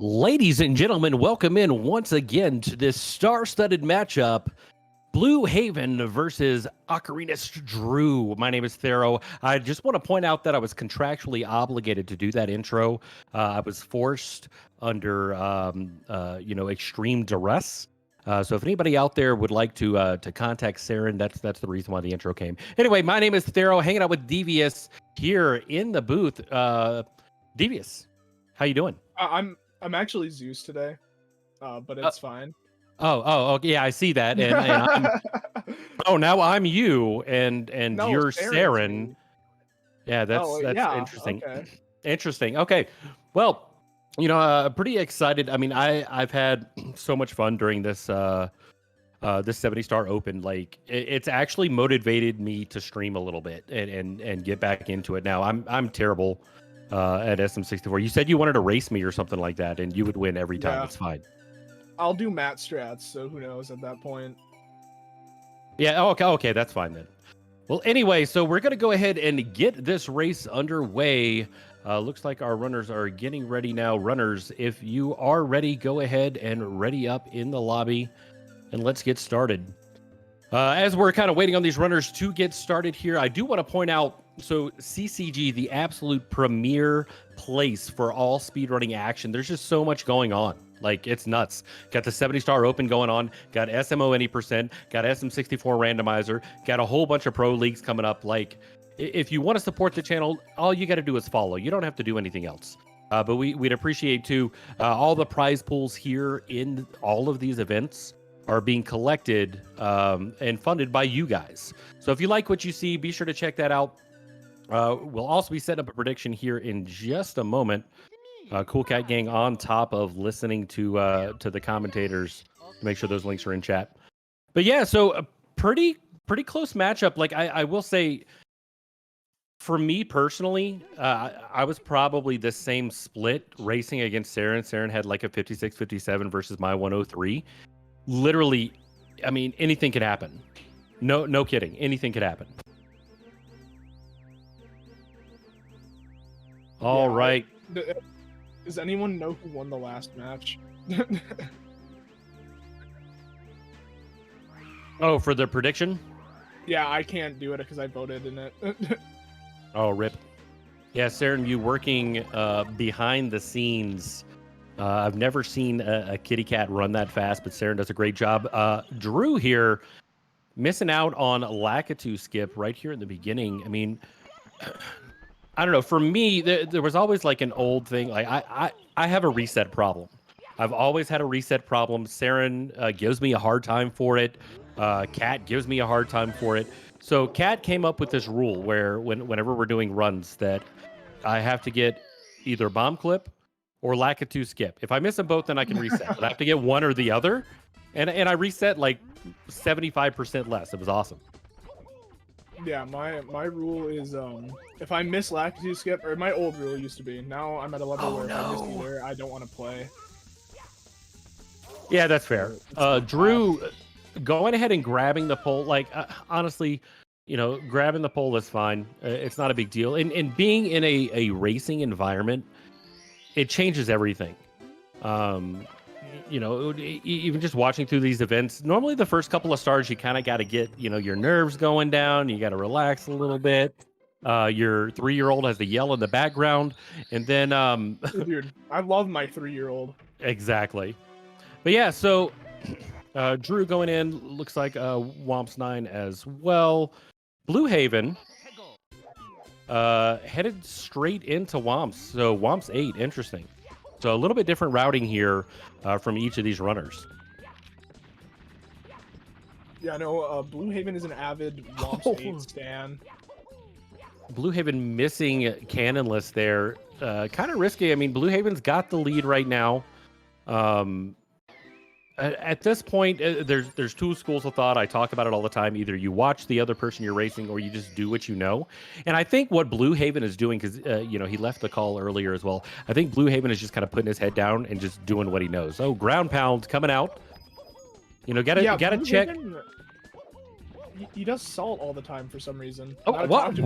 Ladies and gentlemen, welcome in once again to this star-studded matchup, BlueHaven versus Ocarinas Drew. My name is Thero. I just want to point out that I was contractually obligated to do that intro. I was forced under, extreme duress. So if anybody out there would like to contact Saren, that's the reason why the intro came. Anyway, my name is Thero, hanging out with Devious here in the booth. Devious, how you doing? I'm actually Zeus today, but it's fine. Okay, yeah, I see that, and I'm now I'm you, and No, you're Saren's Saren. me. Yeah, that's Yeah, interesting. okay. Interesting. Okay, well, pretty excited. I mean, I've had so much fun during this this 70-star open. Like, it's actually motivated me to stream a little bit and get back into it. Now I'm terrible at SM64. You said you wanted to race me or something like that, and you would win every time. Yeah. It's fine. I'll do Matt strats, so who knows at that point. Yeah, okay, that's fine then. Well, anyway, so we're going to go ahead and get this race underway. Looks like our runners are getting ready now. Runners, if you are ready, go ahead and ready up in the lobby, and let's get started. As we're kind of waiting on these runners to get started here, I do want to point out, so CCG, the absolute premier place for all speedrunning action. There's just so much going on. Like, it's nuts. Got the 70-star open going on, got SMO any percent, got SM64 randomizer, got a whole bunch of pro leagues coming up. Like, if you want to support the channel, all you got to do is follow. You don't have to do anything else. But we'd appreciate, too, all the prize pools here in all of these events are being collected and funded by you guys. So if you like what you see, be sure to check that out. We'll also be setting up a prediction here in just a moment. Cool Cat Gang on top of listening to the commentators to make sure those links are in chat. But yeah, so a pretty close matchup. Like, I will say, for me personally, I was probably the same split racing against Saren. Saren had like a 56-57 versus my 103. Literally, I mean, anything could happen. No kidding. Anything could happen. All right. Does anyone know who won the last match? Oh, for the prediction? Yeah, I can't do it because I voted in it. Oh, rip. Yeah, Saren, you working behind the scenes. I've never seen a kitty cat run that fast, but Saren does a great job. Drew here, missing out on Lakitu skip right here in the beginning. I mean, I don't know. For me, there was always like an old thing. Like, I have a reset problem. I've always had a reset problem. Saren gives me a hard time for it. Cat gives me a hard time for it. So Cat came up with this rule where whenever we're doing runs that I have to get either bomb clip or Lakitu skip. If I miss them both, then I can reset. But I have to get one or the other. And I reset like 75% less. It was awesome. Yeah, my rule is if I miss Lakitu skip, or my old rule used to be. Now I'm at a level where if I miss either, I don't want to play. Yeah, that's fair. Drew, going ahead and grabbing the pole, like, honestly, grabbing the pole is fine. It's not a big deal. And being in a racing environment, it changes everything. Even just watching through these events, normally the first couple of stars, you kind of got to get, your nerves going down. You got to relax a little bit. Your 3-year-old has to yell in the background. And then, Dude, I love my 3-year-old. Exactly. But yeah, so Drew going in, looks like Womps 9 as well. BlueHaven headed straight into Womps. So Womps 8, interesting. So a little bit different routing here from each of these runners. Yeah, no, BlueHaven is an avid Womps 8 stan. BlueHaven missing cannonless there. Kind of risky. I mean, BlueHaven's got the lead right now. At this point, there's two schools of thought. I talk about it all the time. Either you watch the other person you're racing, or you just do what you know. And I think what BlueHaven is doing, because he left the call earlier as well. I think BlueHaven is just kind of putting his head down and just doing what he knows. Oh, ground pound coming out. Gotta check. He does salt all the time for some reason. Oh, what?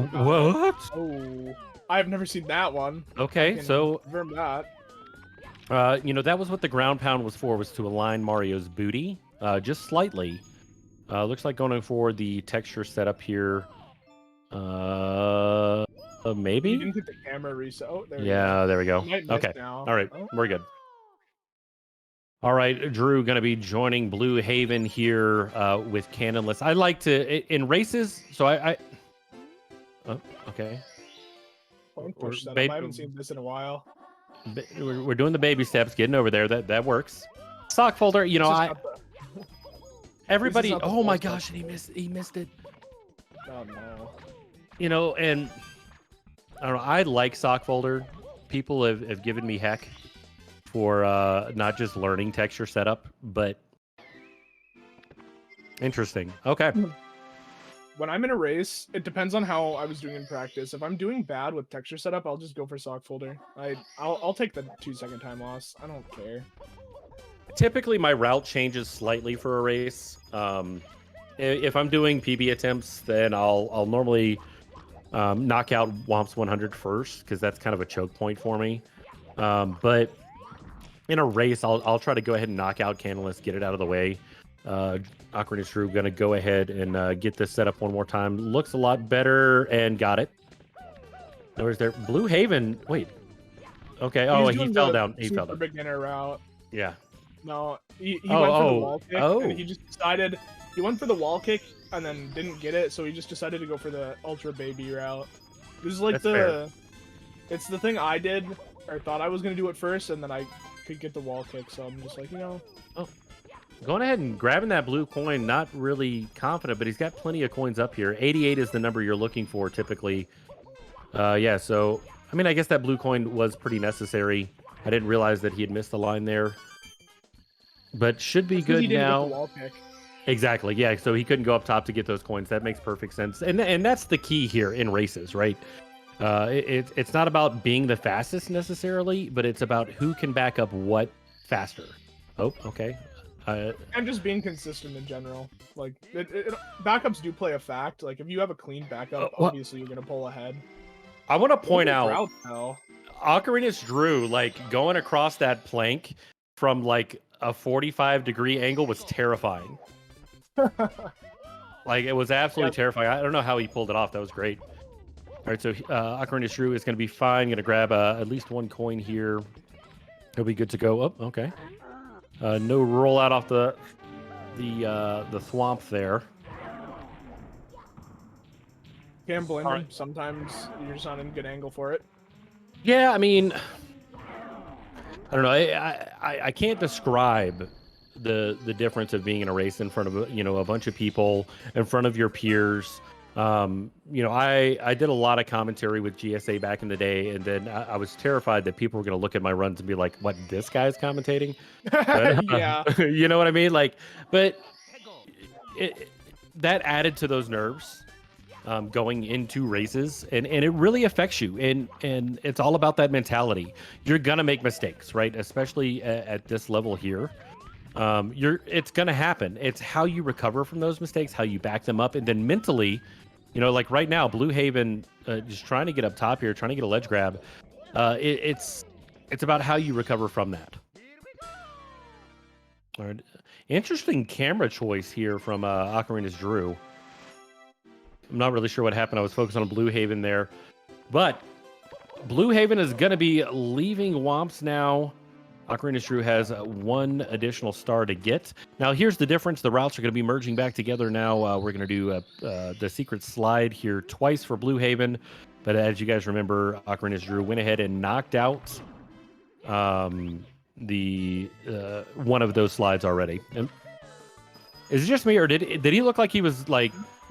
Oh, I've never seen that one. Okay, so confirm that. That was what the ground pound was for, was to align Mario's booty just slightly. Looks like going for the texture setup here. Maybe? You didn't hit the camera reset. Oh, there yeah, there we go. Okay. Now. All right. Oh. We're good. All right. Drew going to be joining BlueHaven here with Cannonless. I like to, in races, so I oh, okay. Point push setup. I haven't seen this in a while. We're doing the baby steps, getting over there. That works. Sock folder, everybody. Oh my gosh, and he missed it. Oh no. And I don't know. I like sock folder. People have given me heck for not just learning texture setup, but interesting. Okay. When I'm in a race, it depends on how I was doing in practice. If I'm doing bad with texture setup, I'll just go for sock folder. I'll take the 2-second time loss. I don't care. Typically, my route changes slightly for a race. If I'm doing PB attempts, then I'll normally knock out Womps 100 first, because that's kind of a choke point for me. But in a race, I'll try to go ahead and knock out Cannonless, get it out of the way. Ocarina Drew going to go ahead and get this set up one more time. Looks a lot better, and got it. Where's there? BlueHaven. Wait. Okay. Oh, he fell down. He fell down. Beginner route. Yeah. No, he went for the wall kick, and he just decided he went for the wall kick and then didn't get it, so he just decided to go for the ultra baby route. This is like it's the thing I did, or thought I was gonna do it first, and then I could get the wall kick, so I'm just like, Oh. Going ahead and grabbing that blue coin, not really confident, but he's got plenty of coins up here. 88 is the number you're looking for typically. Yeah, so, I guess that blue coin was pretty necessary. I didn't realize that he had missed the line there. But should be good now. Get the wall kick. Exactly, yeah, so he couldn't go up top to get those coins. That makes perfect sense. And that's the key here in races, right? It's not about being the fastest necessarily, but it's about who can back up what faster. Oh, okay. And just being consistent in general. Like, backups do play a fact. Like, if you have a clean backup, obviously you're gonna pull ahead. I want to point out, Ocarina's Drew, going across that plank from a 45-degree angle was terrifying. It was absolutely terrifying. I don't know how he pulled it off. That was great. All right, so Ocarina's Drew is going to be fine. Going to grab at least one coin here. He'll be good to go. Oh, okay. No roll out off the swamp there. Can't blame him. Sometimes you're just not in a good angle for it. Yeah, I don't know. I can't describe the difference of being in a race in front of a bunch of people, in front of your peers. I did a lot of commentary with GSA back in the day, and then I was terrified that people were going to look at my runs and be like, "What, this guy's commentating?" But, yeah, you know what I mean. But that added to those nerves going into races, and it really affects you. And it's all about that mentality. You're gonna make mistakes, right? Especially at this level here. It's gonna happen. It's how you recover from those mistakes, how you back them up, and then mentally, right now, BlueHaven just trying to get up top here, trying to get a ledge grab. It's about how you recover from that. All right. Interesting camera choice here from Ocarina's Drew. I'm not really sure what happened. I was focused on BlueHaven there, but BlueHaven is going to be leaving Womps now. Ocarina's Drew has one additional star to get. Now, here's the difference. The routes are going to be merging back together now. We're going to do the secret slide here twice for BlueHaven. But as you guys remember, Ocarina's Drew went ahead and knocked out the one of those slides already. And is it just me, or did he look like he was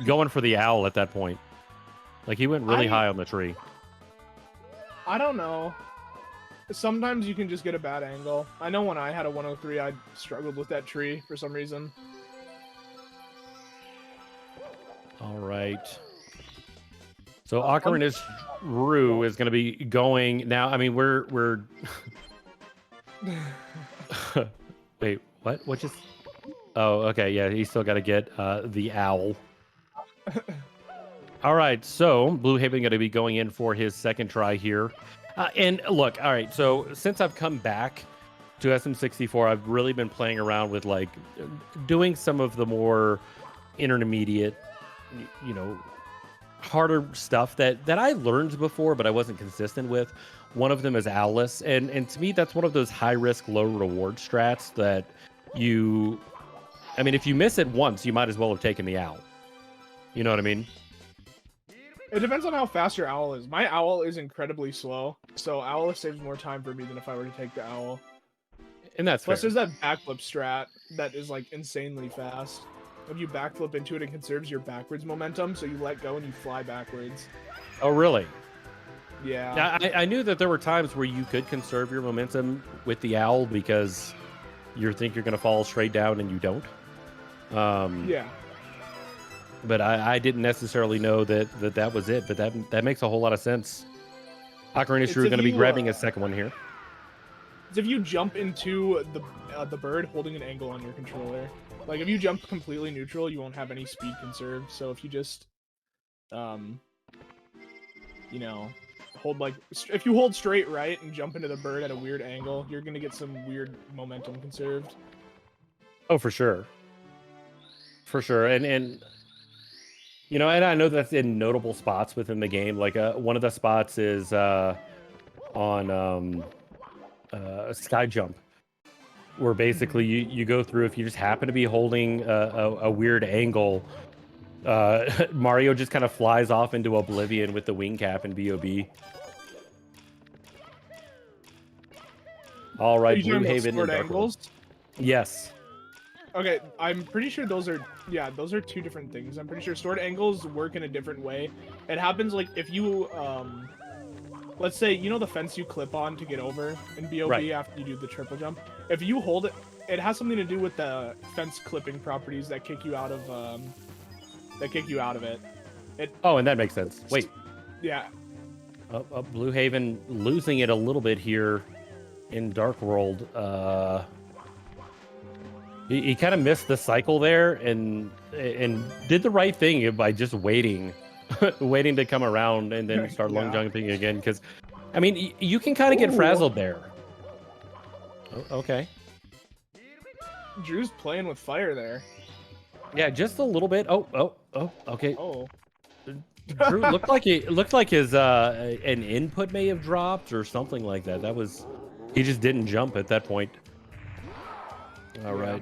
going for the owl at that point? He went really high on the tree. I don't know. Sometimes you can just get a bad angle. I know when I had a 103, I struggled with that tree for some reason. All right. So Ocarina's Drew is going to be going now. We're wait, what just? Oh, okay. Yeah, he's still got to get the owl. All right, so BlueHaven going to be going in for his second try here. And look, all right, so since I've come back, to SM64, I've really been playing around with like doing some of the more intermediate, you know, harder stuff that I learned before, but I wasn't consistent with. One of them is Owless, and to me, that's one of those high risk, low reward strats that I mean, if you miss it once, you might as well have taken the owl. You know what I mean? It depends on how fast your owl is. My owl is incredibly slow, so owl saves more time for me than if I were to take the owl. And that's Plus, fair. there's that backflip strat that is like insanely fast. When you backflip into it, it conserves your backwards momentum, so you let go and you fly backwards. Oh, really? Yeah. I knew that there were times where you could conserve your momentum with the owl because you think you're going to fall straight down and you don't. Yeah. But I didn't necessarily know that was it. But that makes a whole lot of sense. Ocarina of Time going to be grabbing a second one here. It's if you jump into the bird holding an angle on your controller. Like if you jump completely neutral, you won't have any speed conserved. So if you just, you know, if you hold straight right and jump into the bird at a weird angle, you're gonna get some weird momentum conserved. Oh, for sure. For sure, and you know, and I know that's in notable spots within the game. Like one of the spots is on Sky Jump, where basically you go through, if you just happen to be holding a weird angle, Mario just kind of flies off into oblivion with the wing cap and BOB. All right, BlueHaven and angles. Yes. Okay, I'm pretty sure those are two different things. I'm pretty sure stored angles work in a different way. It happens like if you let's say, you know the fence you clip on to get over in BOB after you do the triple jump? If you hold it, it has something to do with the fence clipping properties that kick you out of it. Oh, and that makes sense. Wait. Yeah. BlueHaven losing it a little bit here in Dark World. He kind of missed the cycle there and did the right thing by just waiting to come around and then start long jumping again. Because, I mean, you can kind of get frazzled there. Oh, okay. Drew's playing with fire there. Yeah, just a little bit. Oh, okay. Oh. Drew looked like his an input may have dropped or something like that. He just didn't jump at that point. All right.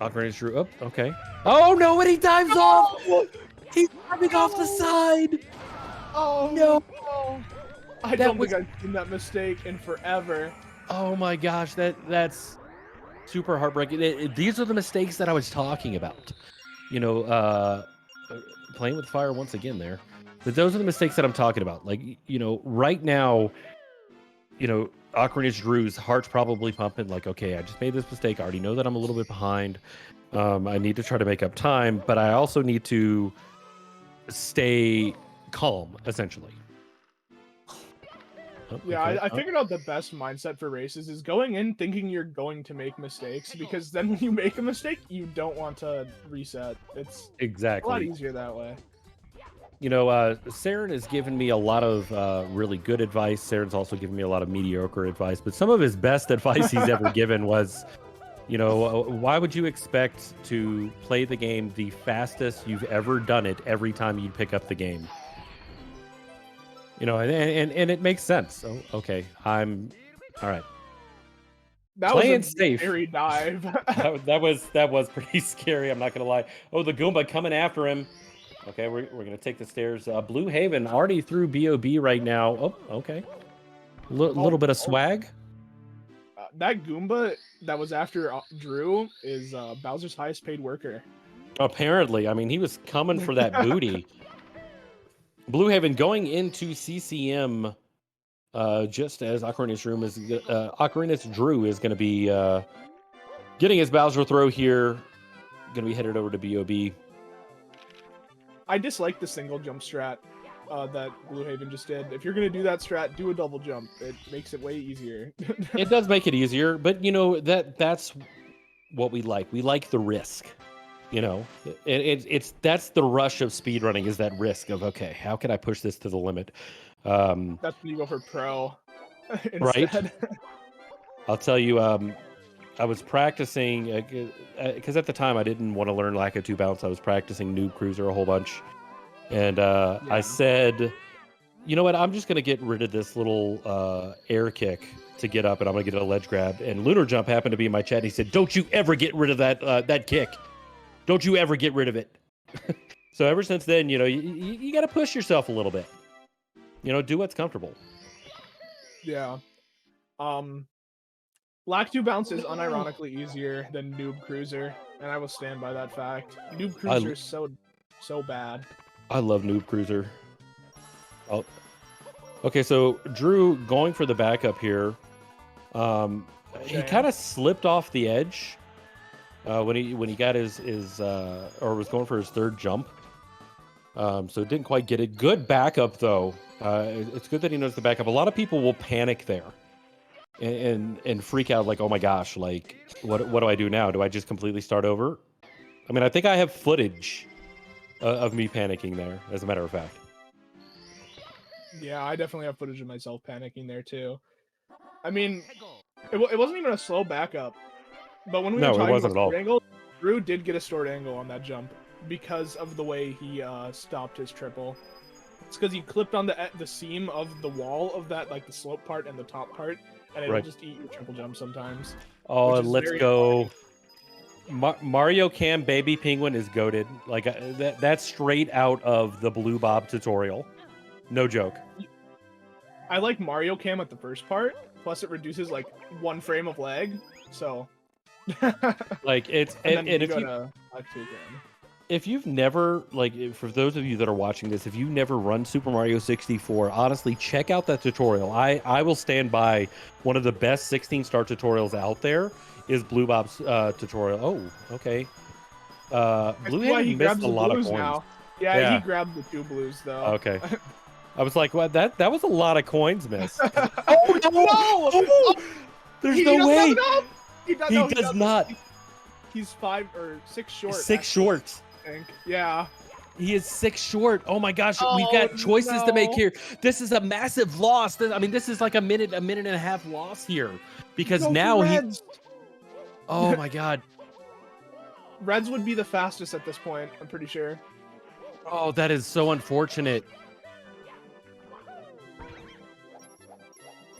Ocarina Drew. Oh, okay. Oh no! And he dives off. He's diving off the side. Oh no! I don't think I've seen that mistake in forever. Oh my gosh, that's super heartbreaking. These are the mistakes that I was talking about. You know, playing with fire once again there. But those are the mistakes that I'm talking about. Like, you know, right now, you know, Ocarina Drew's heart's probably pumping like, okay, I just made this mistake. I already know that I'm a little bit behind. I need to try to make up time, but I also need to stay calm, essentially. Yeah, I figured out the best mindset for races is going in thinking you're going to make mistakes, because then when you make a mistake, you don't want to reset. It's exactly a lot easier that way. You know, Saren has given me a lot of really good advice. Saren's also given me a lot of mediocre advice, but some of his best advice he's ever given was, you know, why would you expect to play the game the fastest you've ever done it every time you pick up the game? You know, and it makes sense. Oh, okay, I'm all right. That playing was a safe. Scary dive. that was pretty scary. I'm not gonna lie. Oh, the Goomba coming after him. Okay, we're gonna take the stairs. BlueHaven already through BOB right now. Oh, okay. Little bit of swag. That Goomba that was after Drew is Bowser's highest paid worker. Apparently, I mean, he was coming for that booty. BlueHaven going into CCM just as Ocarina's Drew is going to be getting his Bowser throw here. Going to be headed over to BOB. I dislike the single jump strat that BlueHaven just did. If you're going to do that strat, do a double jump. It makes it way easier. It does make it easier, but you know, that's what we like. We like the risk. You know, that's the rush of speedrunning, is that risk of, okay, how can I push this to the limit? That's when you go for pro instead. Right? I'll tell you, I was practicing because at the time I didn't want to learn Lacko 2 bounce. I was practicing Noob Cruiser a whole bunch, and I said, you know what? I'm just gonna get rid of this little air kick to get up, and I'm gonna get a ledge grab. And Lunar Jump happened to be in my chat. And he said, "Don't you ever get rid of that kick? Don't you ever get rid of it?" So ever since then, you know, you got to push yourself a little bit. You know, do what's comfortable. Yeah. Lack 2 bounce is unironically easier than Noob Cruiser, and I will stand by that fact. Noob Cruiser is so bad. I love Noob Cruiser. Oh, okay. So Drew going for the backup here. He kind of slipped off the edge when he got his or was going for his third jump. So didn't quite get it. Good backup though. It's good that he knows the backup. A lot of people will panic there and freak out like, oh my gosh, like what do I do now? Do I just completely start over? I mean, I think I have footage of me panicking there, as a matter of fact. Yeah, I definitely have footage of myself panicking there too. I mean, it wasn't even a slow backup, but when we were talking about stored angle, Drew did get a stored angle on that jump because of the way he stopped his triple. It's because he clipped on the seam of the wall of that, like the slope part and the top part, and it'll just eat your triple jump sometimes. Oh, let's go. Mario Cam Baby Penguin is goated. Like that's straight out of the Blue Bob tutorial. No joke. I like Mario Cam at the first part. Plus, it reduces like 1 frame of lag. So, like it's and if you've never, like, for those of you that are watching this, if you've never run Super Mario 64, honestly, check out that tutorial. I will stand by one of the best 16-star tutorials out there is Blue Bob's tutorial. Oh, okay. BlueHaven missed a lot of coins. Now. Yeah, he grabbed the 2 blues though. Okay. I was like, what? That was a lot of coins missed. Oh no! Oh, there's no way. He does not. He's 5 or 6 short. 6 short. I think. Yeah. He is 6 short. Oh my gosh, we've got choices to make here. This is a massive loss. I mean, this is like a minute and a half loss here because now he. Oh my god. Reds would be the fastest at this point. I'm pretty sure. Oh, that is so unfortunate.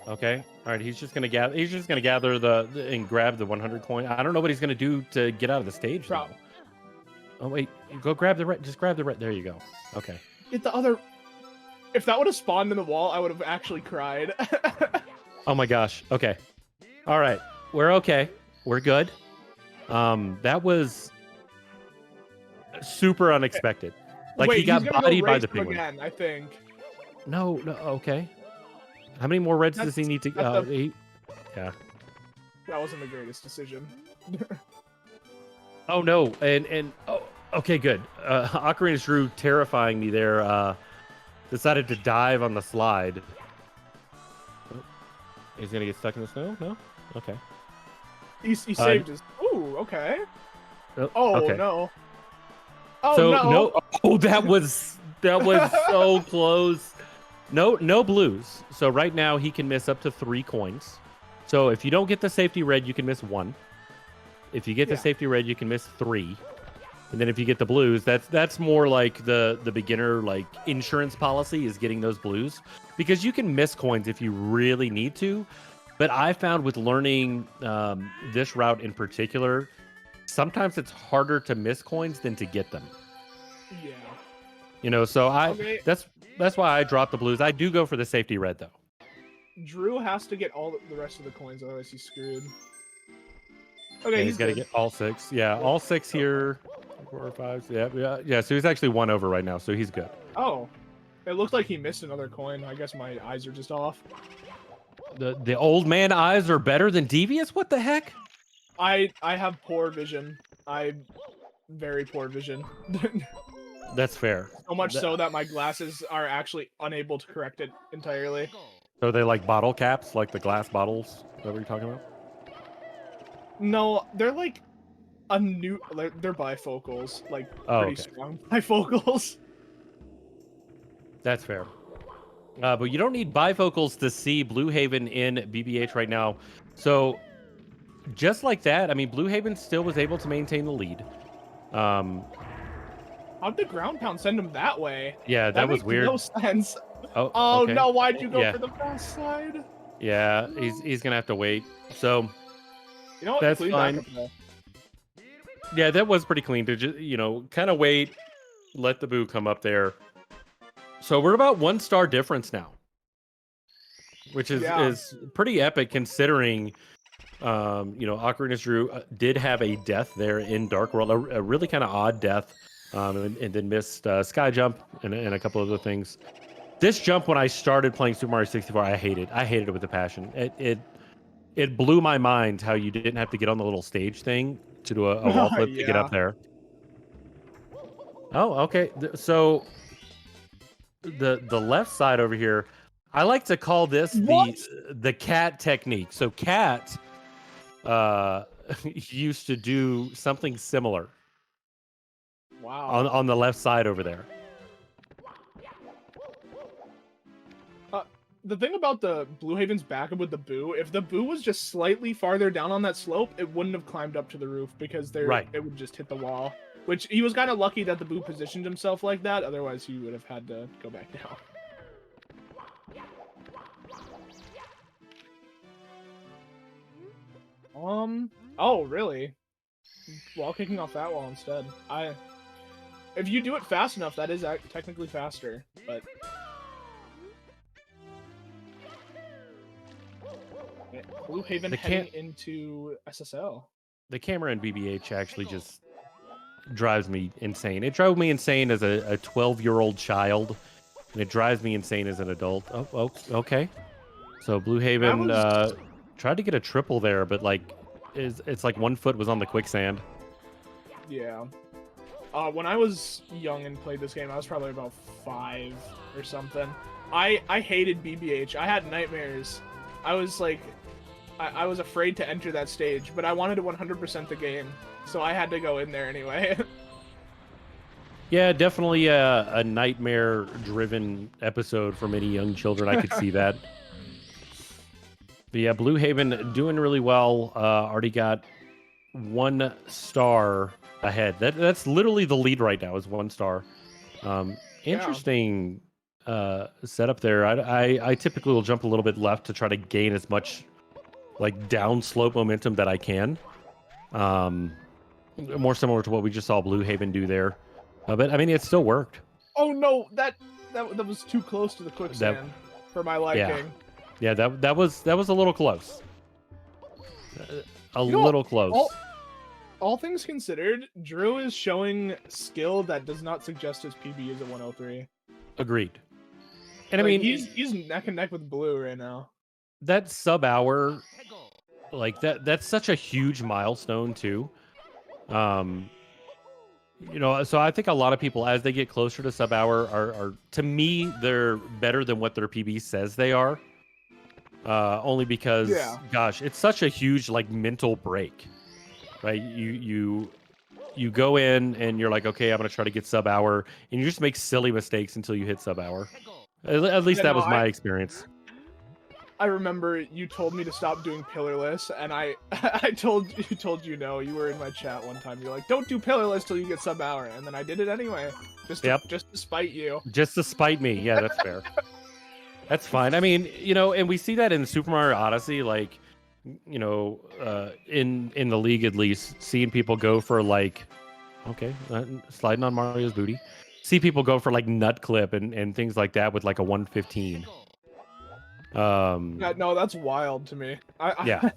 Okay. All right. He's just gonna gather. He's just gonna gather and grab the 100 coin. I don't know what he's gonna do to get out of the stage. Oh wait, go grab the red. Just grab the red. There you go. Okay. Get the other. If that would have spawned in the wall, I would have actually cried. Oh my gosh. Okay. All right. We're okay. We're good. That was super unexpected. Like wait, he got bodied by the penguin. Again, I think. No. Okay. How many more reds does he need to? Yeah. That wasn't the greatest decision. Oh no, and oh, okay, good. Ocarina Drew terrifying me there. Decided to dive on the slide. Oh, he's gonna get stuck in the snow. No, okay. He saved his. Ooh, okay. Oh okay. No. Oh so, no. Oh, that was so close. No blues. So right now he can miss up to 3 coins. So if you don't get the safety red, you can miss 1. If you get the safety red, you can miss 3. And then if you get the blues, that's more like the beginner like insurance policy is getting those blues because you can miss coins if you really need to. But I found with learning this route in particular, sometimes it's harder to miss coins than to get them. Yeah. You know, so that's why I dropped the blues. I do go for the safety red though. Drew has to get all the rest of the coins, otherwise he's screwed. Okay, he's got to get all 6. Yeah, all 6 here. 4 or 5. Yeah. So he's actually 1 over right now, so he's good. Oh, it looks like he missed another coin. I guess my eyes are just off. The old man eyes are better than devious. What the heck? I have poor vision. Very poor vision. That's fair. So much so that my glasses are actually unable to correct it entirely. So they like bottle caps, like the glass bottles? Is that what you're talking about? No, they're like they're bifocals, like pretty strong bifocals. That's fair. But you don't need bifocals to see BlueHaven in BBH right now. So just like that, I mean, BlueHaven still was able to maintain the lead. How'd the ground pound send him that way? Yeah, that was makes weird. no sense. Oh, okay. No, why'd you go for the fast side? Yeah, he's gonna have to wait. So you know what? That's fine. Yeah, that was pretty clean to just, kind of wait, let the boo come up there. So we're about 1 star difference now, which is pretty epic considering, Ocarina of Drew did have a death there in Dark World, a really kind of odd death, and then missed Sky Jump and a couple other things. This jump, when I started playing Super Mario 64, I hated it with a passion. It blew my mind how you didn't have to get on the little stage thing to do a wall flip to get up there. Oh, okay. So the left side over here, I like to call this the cat technique. So cat used to do something similar. Wow. On the left side over there. The thing about the BlueHaven's backup with the boo, if the boo was just slightly farther down on that slope, it wouldn't have climbed up to the roof because it would just hit the wall. Which he was kind of lucky that the boo positioned himself like that. Otherwise, he would have had to go back down. Oh, really? Wall kicking off that wall instead. If you do it fast enough, that is technically faster, but... BlueHaven heading into SSL. The camera in BBH actually just drives me insane. It drove me insane as a 12-year-old child, and it drives me insane as an adult. Oh, okay. So BlueHaven tried to get a triple there, but it's like 1 foot was on the quicksand. Yeah. When I was young and played this game, I was probably about 5 or something. I hated BBH. I had nightmares. I was like, I was afraid to enter that stage, but I wanted to 100% the game, so I had to go in there anyway. Yeah, definitely a nightmare-driven episode for many young children. I could see that. But yeah, BlueHaven doing really well. Already got 1 star ahead. That's literally the lead right now, is 1 star. Interesting setup there. I typically will jump a little bit left to try to gain as much down slope momentum that I can. More similar to what we just saw BlueHaven do there. But I mean, it still worked. Oh no, that was too close to the quicksand for my liking. Yeah, that was a little close. Little close. All things considered, Drew is showing skill that does not suggest his PB is at 103. Agreed. And I mean, he's neck and neck with Blue right now. That sub-hour, that's such a huge milestone too. So I think a lot of people, as they get closer to sub-hour, are to me, they're better than what their PB says they are. Only because, gosh, it's such a huge mental break, right? You go in and you're like, okay, I'm gonna try to get sub-hour, and you just make silly mistakes until you hit sub-hour. At least that was my experience. I remember you told me to stop doing pillarless, and I told you no. You were in my chat one time. You're like, don't do pillarless till you get sub-hour, and then I did it anyway, just to spite you. Just to spite me. Yeah, that's fair. That's fine. I mean, and we see that in Super Mario Odyssey, in the league at least, seeing people go for sliding on Mario's booty. See people go for nut clip and things like that with a 115. No, that's wild to me. Yeah.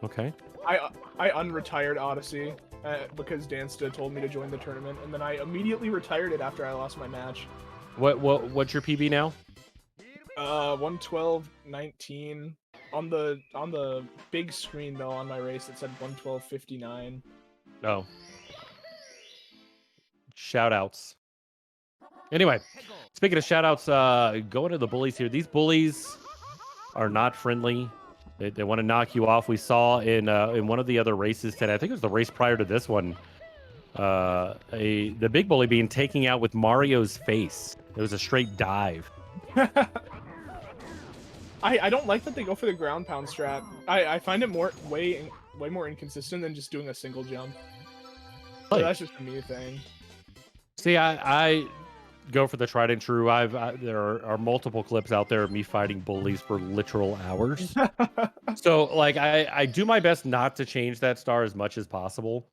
Okay. I unretired Odyssey because Dansta told me to join the tournament, and then I immediately retired it after I lost my match. What's your PB now? 112.19. On the big screen though on my race it said 112.59. Oh. Shout outs. Anyway, speaking of shout outs, going to the bullies here. These bullies are not friendly. They want to knock you off. We saw in one of the other races today, I think it was the race prior to this one, the big bully being taken out with Mario's face. It was a straight dive. I don't like that they go for the ground pound strat. I find it way more inconsistent than just doing a single jump. But that's just a me thing. See, I go for the tried and true. There are multiple clips out there of me fighting bullies for literal hours. So like I do my best not to change that star as much as possible.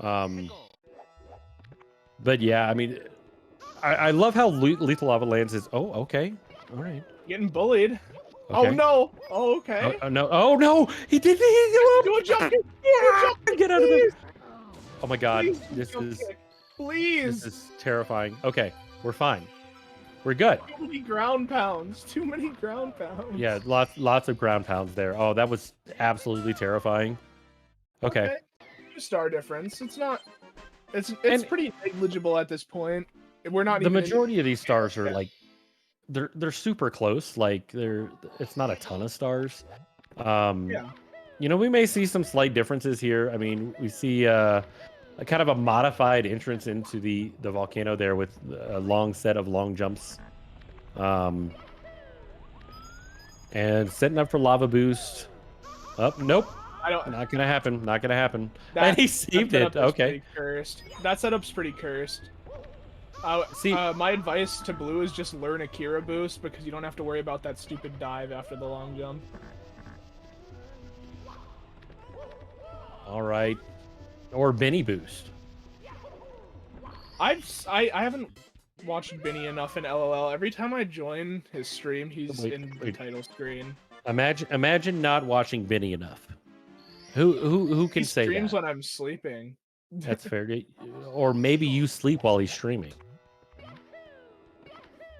But yeah, I mean, I love how Lethal Lava Lands is. Oh, okay, all right. Getting bullied. Okay. Oh no! Oh okay. No! Oh no! He did. Do a jump kick! Get out of there! Oh my god! Please, please. This is terrifying. Okay, we're fine. We're good. Too many ground pounds. Too many ground pounds. Yeah, lots of ground pounds there. Oh, that was absolutely terrifying. Okay. Star difference. It's not. It's pretty negligible at this point. We're not. The majority of these stars are like, they're super close. Like it's not a ton of stars. Yeah. You know, we may see some slight differences here. I mean, we see a kind of a modified entrance into the volcano there with a long set of long jumps. And setting up for lava boost. Nope. Not gonna happen. Not gonna happen. And he saved it. Okay. Cursed. That setup's pretty cursed. See, my advice to Blue is just learn Akira boost because you don't have to worry about that stupid dive after the long jump. All right. Or Benny boost. I haven't watched Benny enough in LOL. Every time I join his stream, he's in the title screen. Imagine not watching Benny enough. Who can say that? He streams when I'm sleeping. That's fair. Or maybe you sleep while he's streaming.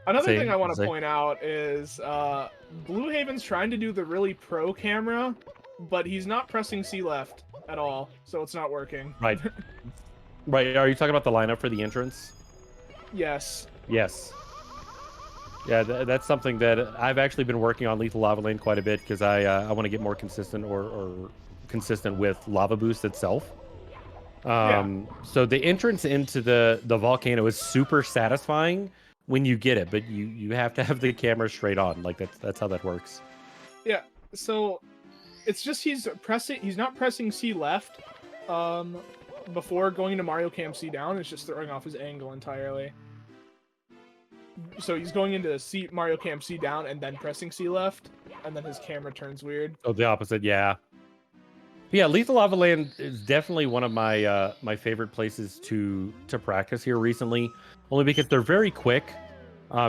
Another thing I want to point out is BlueHaven's trying to do the really pro camera, but he's not pressing C left at all, so it's not working. Right. Right. Are you talking about the lineup for the entrance? Yes. Yes. Yeah, that's something that I've actually been working on Lethal Lava Lane quite a bit because I want to get more consistent or consistent with Lava Boost itself. So the entrance into the volcano is super satisfying when you get it, but you have to have the camera straight on. Like that's how that works. Yeah. So it's just he's not pressing C left before going to Mario Cam C down. It's just throwing off his angle entirely. So he's going into Mario Cam C down and then pressing C left, and then his camera turns weird. Oh, the opposite, yeah. Yeah, Lethal Lava Land is definitely one of my my favorite places to practice here recently, only because they're very quick,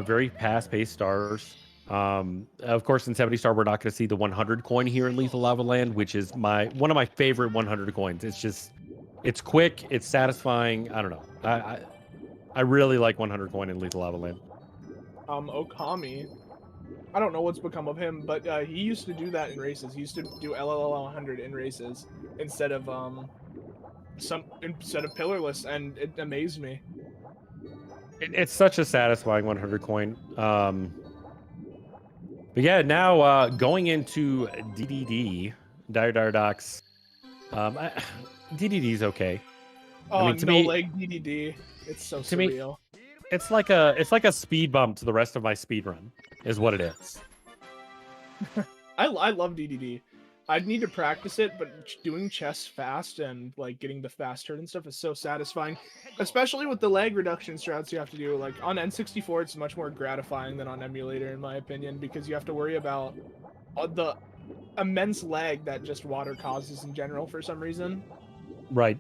very fast-paced stars. Of course, in 70 star, we're not going to see the 100 coin here in Lethal Lava Land, which is one of my favorite 100 coins. It's quick, it's satisfying. I don't know. I really like 100 coin in Lethal Lava Land. Okami. I don't know what's become of him, but he used to do that in races. He used to do LLL 100 in races instead of pillarless, and it amazed me. It's such a satisfying 100 coin. But yeah, now going into DDD, Dire Docs. DDD's okay. Oh, I mean, to me, leg DDD. It's so surreal. It's like a speed bump to the rest of my speed run, is what it is. I love DDD. I'd need to practice it, but doing chess fast and like getting the fast turn and stuff is so satisfying, especially with the lag reduction strats you have to do. Like on N64, it's much more gratifying than on emulator, in my opinion, because you have to worry about the immense lag that just water causes in general for some reason. Right.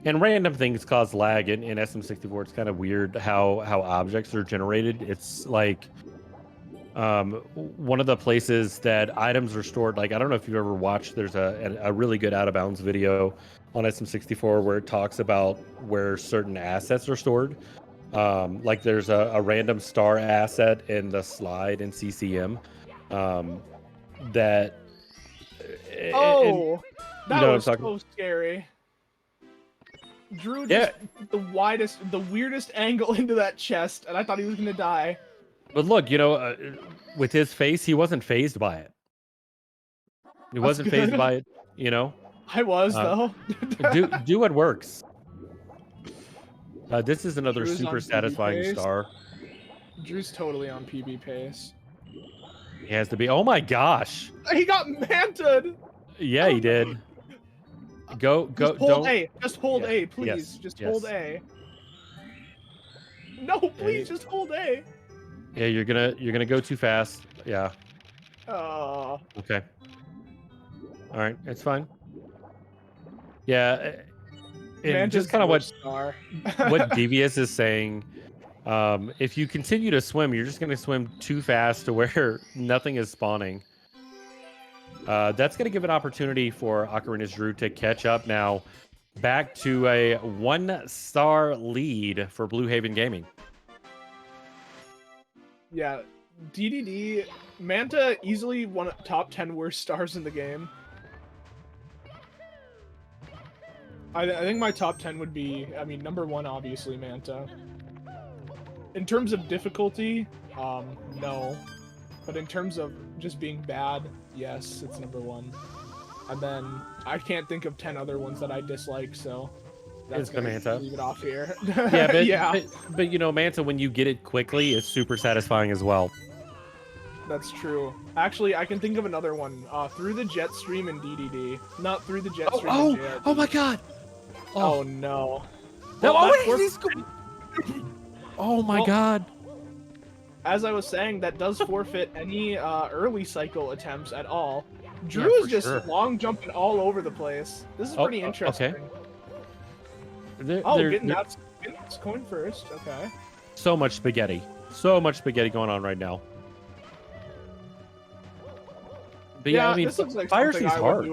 And random things cause lag in SM64. It's kind of weird how objects are generated. It's like one of the places that items are stored. Like, I don't know if you've ever watched, there's a really good Out of Bounds video on SM64 where it talks about where certain assets are stored. Like there's a random star asset in the slide in CCM that... Oh, that was so scary. Drew just the weirdest angle into that chest, and I thought he was gonna die. But look, you know, with his face, he wasn't phased by it. He wasn't phased by it, you know. I was though. do what works. This is another Drew's super on satisfying PB star. Drew's totally on PB pace. He has to be. Oh my gosh. He got manted. Yeah, he did. Go. Just hold Don't. A. Just hold Yeah. A, please. Yes. Just Yes. hold A. No, please, just hold A. Yeah, you're gonna go too fast. Yeah. Okay. All right, it's fine. Yeah, and just kind of what Devious is saying. If you continue to swim, you're just gonna swim too fast to where nothing is spawning. That's gonna give an opportunity for Ocarina's Drew to catch up now, back to a 1-star lead for BlueHaven Gaming. Yeah, DDD Manta easily one of top 10 worst stars in the game. I think my top 10 would be, I mean, number 1 obviously Manta. In terms of difficulty, no. But in terms of just being bad, yes, it's number 1. And then I can't think of 10 other ones that I dislike, so that's gonna Manta. leave it off here. Yeah, but, yeah. But you know, Manta, when you get it quickly, it's super satisfying as well. That's true. Actually, I can think of another one. Through the jet stream in DDD. Not through the jet stream in JRD. Oh my god! Oh no. Oh my god. As I was saying, that does forfeit any early cycle attempts at all. Drew is just long jumping all over the place. This is pretty interesting. Okay. Getting that coin first. Okay. So much spaghetti. So much spaghetti going on right now. But yeah, I mean, this looks like Fire Sea's hard.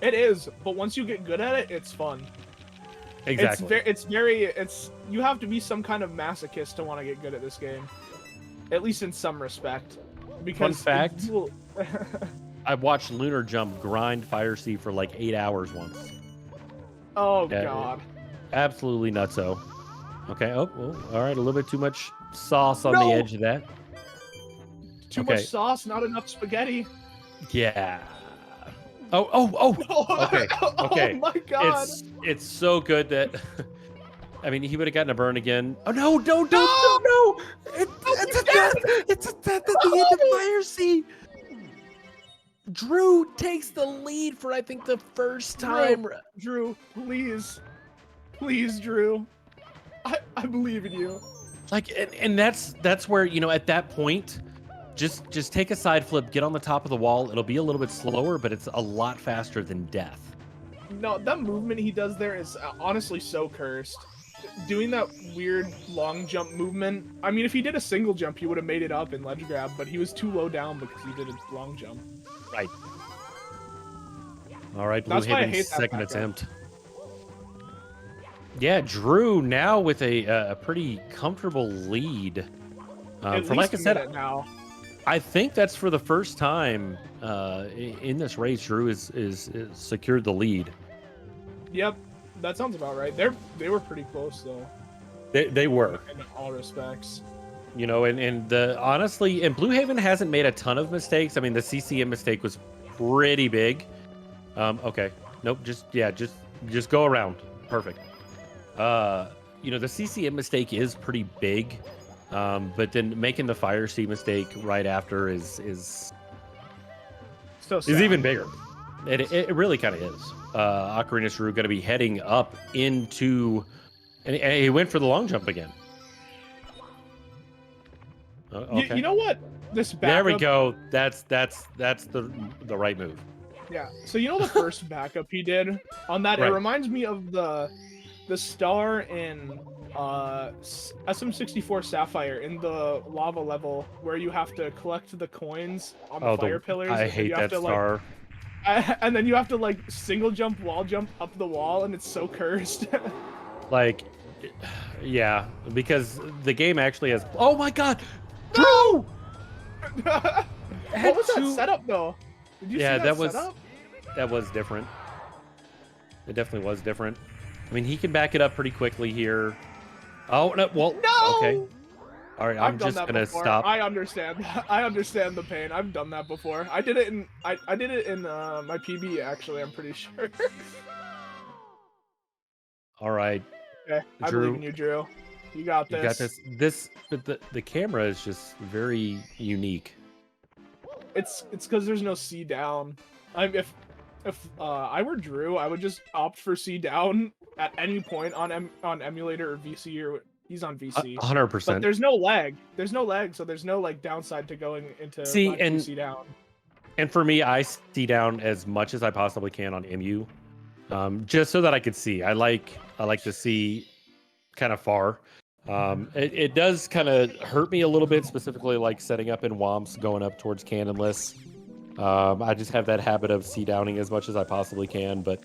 It is, but once you get good at it, it's fun. Exactly. You have to be some kind of masochist to want to get good at this game. At least in some respect. Because fun fact, I watched Lunar Jump grind Fire Sea for like 8 hours once. Oh god. Absolutely nutso. Okay, all right, a little bit too much sauce on the edge of that. Too much sauce, not enough spaghetti. Yeah. Oh. Okay. Oh my god. It's so good that I mean, he would have gotten a burn again. Oh no, no. It's a death. It's a death at the end of Fire Sea. Drew takes the lead for I think the first time. Drew, please. Please, Drew. I believe in you. Like and that's where, you know, at that point, just take a side flip, get on the top of the wall. It'll be a little bit slower, but it's a lot faster than death. No, that movement he does there is honestly so cursed. Doing that weird long jump movement. I mean, if he did a single jump, he would have made it up in ledge grab, but he was too low down because he did a long jump. Right. All right, BlueHaven's second attempt. Yeah, Drew now with a pretty comfortable lead. For like I said, now. I think that's for the first time in this race, Drew is secured the lead. Yep, that sounds about right. They were pretty close though. They were in all respects. You know, and honestly, and BlueHaven hasn't made a ton of mistakes. I mean, the CCM mistake was pretty big. Okay, nope, just go around. Perfect. You know, the CCM mistake is pretty big. But then making the Fire Sea mistake right after is even bigger. It really kind of is. Ocarina's Drew going to be heading up into, and he went for the long jump again. Okay. You know what? This backup, there we go. That's the right move. Yeah. So you know the first backup he did on that. Right. It reminds me of the star in SM64 Sapphire in the lava level where you have to collect the coins on the fire pillars. I hate that star. And then you have to like single jump, wall jump up the wall, and it's so cursed. Like, yeah, because the game actually has. Oh my god, Drew! What was that setup though? Did you see that setup? That was different. It definitely was different. I mean, he can back it up pretty quickly here. Oh no! Well, no! Okay. All right, I'm just gonna stop. I understand. I understand the pain. I've done that before. I did it in my PB actually. I'm pretty sure. All right. Okay, I believe in you, Drew. You got this. You got this. But the camera is just very unique. It's because there's no C down. If I were Drew, I would just opt for C down at any point on emulator or VC, or he's on VC. 100%. But there's no lag. There's no lag, so there's no like downside to going into C down. And for me, I C down as much as I possibly can on EMU, just so that I could see. I like to see kind of far. It does kind of hurt me a little bit, specifically like setting up in Womps, going up towards Cannonless. I just have that habit of C downing as much as I possibly can, but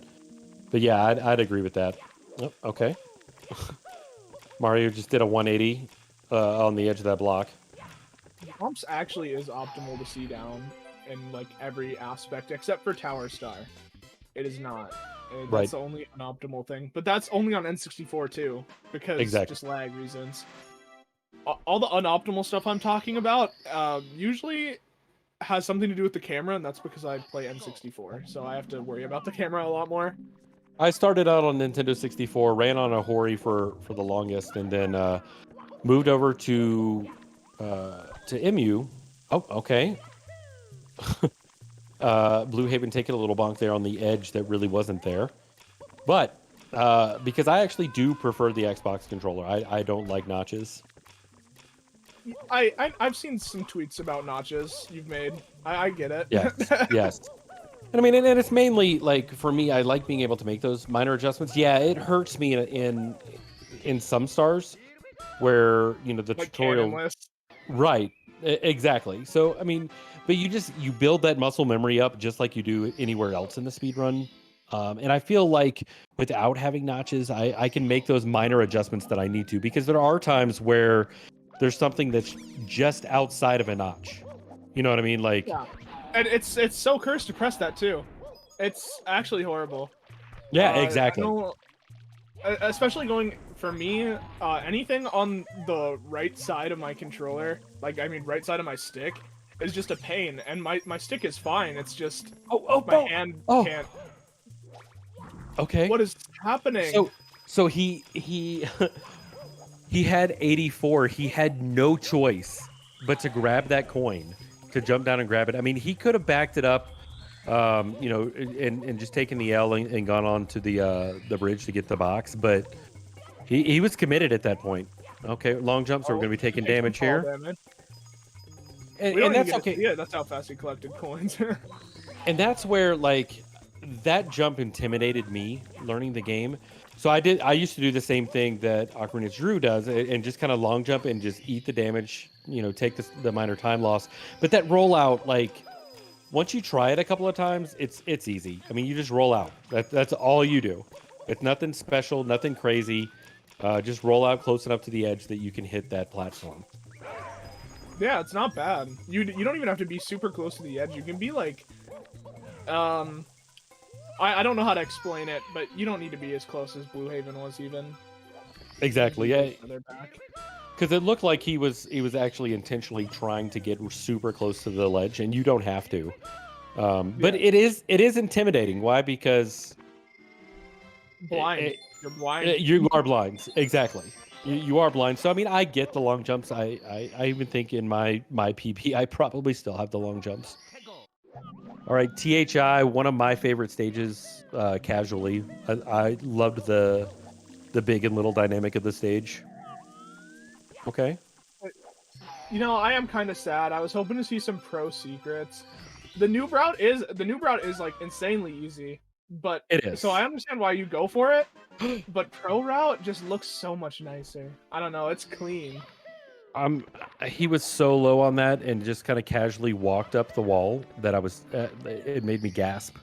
yeah, I'd agree with that. Oh, okay. Mario just did a 180 on the edge of that block. Womps actually is optimal to C down in like every aspect except for Tower Star. It is not. That's the only unoptimal thing, but that's only on N64 too, because just lag reasons. All the unoptimal stuff I'm talking about usually has something to do with the camera, and that's because I play N64, so I have to worry about the camera a lot more. I started out on Nintendo 64, ran on a Hori for the longest, and then moved over to EMU. Oh, okay. BlueHaven taking a little bonk there on the edge that really wasn't there, but because I actually do prefer the Xbox controller, I don't like notches. I've seen some tweets about notches you've made. I get it. Yes. And I mean, and it's mainly like for me, I like being able to make those minor adjustments. Yeah, it hurts me in some stars where the like tutorial. Right. Exactly. So I mean, but you build that muscle memory up just like you do anywhere else in the speedrun. And I feel like without having notches, I can make those minor adjustments that I need to, because there are times where there's something that's just outside of a notch. You know what I mean? Like, yeah. And it's so cursed to press that too. It's actually horrible. Yeah, exactly. Especially going for me, anything on the right side of my controller, right side of my stick, is just a pain. And my stick is fine. It's just my hand can't. Okay. What is happening? So he he had 84. He had no choice but to grab that coin, to jump down and grab it. I mean, he could have backed it up, and just taken the L and gone on to the bridge to get the box, but he was committed at that point. Okay, long jumps, so we're going to be taking damage here. And that's okay. Yeah, that's how fast he collected coins. And that's where, like, that jump intimidated me learning the game. So I used to do the same thing that Ocarina of Drew does, and just kind of long jump and just eat the damage, take the minor time loss. But that rollout, like, once you try it a couple of times, it's easy. I mean, you just roll out. That's all you do. It's nothing special, nothing crazy. Just roll out close enough to the edge that you can hit that platform. Yeah, it's not bad. You don't even have to be super close to the edge. You can be like, I don't know how to explain it, but you don't need to be as close as BlueHaven was even. Exactly. Yeah. They're back. Because it looked like he was actually intentionally trying to get super close to the ledge, and you don't have to. But it is intimidating. Why? Because blind. You're blind. You are blind. Exactly. You are blind. So I mean, I get the long jumps. I even think in my PP, I probably still have the long jumps. All right, THI, one of my favorite stages. Casually, I loved the big and little dynamic of the stage. Okay. I am kind of sad. I was hoping to see some pro secrets. The noob route is like insanely easy, but it is. So I understand why you go for it, but pro route just looks so much nicer. I don't know, it's clean. He was so low on that and just kind of casually walked up the wall that it made me gasp.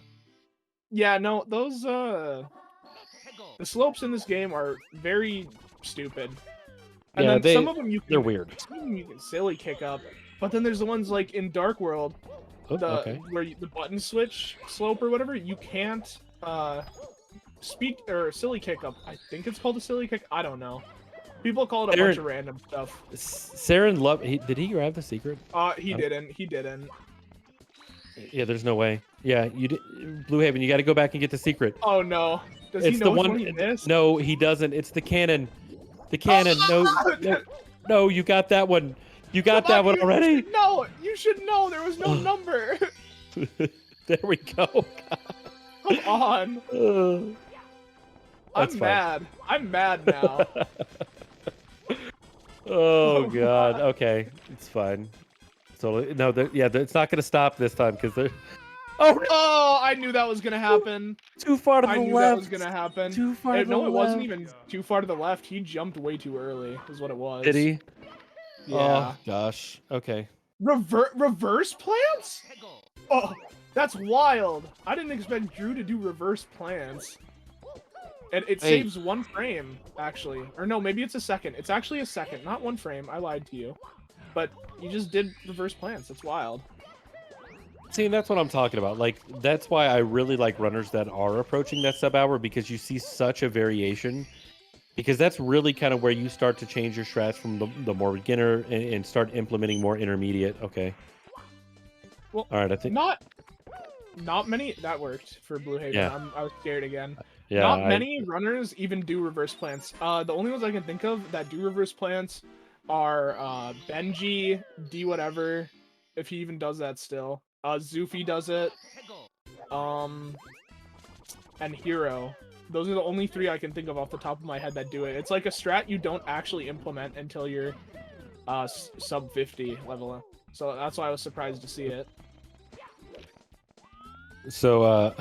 Yeah, no, those the slopes in this game are very stupid. And then some of them they're weird. Some of them you can silly kick up, but then there's the ones like in Dark World, where the button switch slope or whatever, you can't silly kick up. I think it's called a silly kick. I don't know. People call it a bunch of random stuff. Saren did he grab the secret? He didn't. Yeah, there's no way. Yeah, BlueHaven, you got to go back and get the secret. Oh no. Does It's he know the which one. he missed? No, he doesn't. It's the cannon. The cannon. No, no, no, you got that one. You got that one already. No, you should know. There was no number. There we go. Come on. I'm mad. I'm mad now. Oh god. Okay, it's fine. So no, it's not gonna stop this time because they're. Oh, I knew that was gonna happen. Too far to the left. I knew that was gonna happen. Too far to the left. No, it wasn't even too far to the left. He jumped way too early, is what it was. Did he? Yeah. Oh gosh. Okay. Reverse plants? Oh, that's wild. I didn't expect Drew to do reverse plants. And it saves 1 frame, actually. Or no, maybe it's a second. It's actually a second, not 1 frame. I lied to you. But you just did reverse plants. It's wild. See, that's what I'm talking about. Like, that's why I really like runners that are approaching that sub-hour, because you see such a variation. Because that's really kind of where you start to change your strats from the more beginner and start implementing more intermediate. Okay. Well, all right, I think not many. That worked for BlueHaven. Yeah. I was scared again. Yeah, not many runners even do reverse plants. The only ones I can think of that do reverse plants are Benji, D whatever, if he even does that still. Zufi does it. And Hero. Those are the only 3 I can think of off the top of my head that do it. It's like a strat you don't actually implement until you're sub 50 level. So that's why I was surprised to see it. So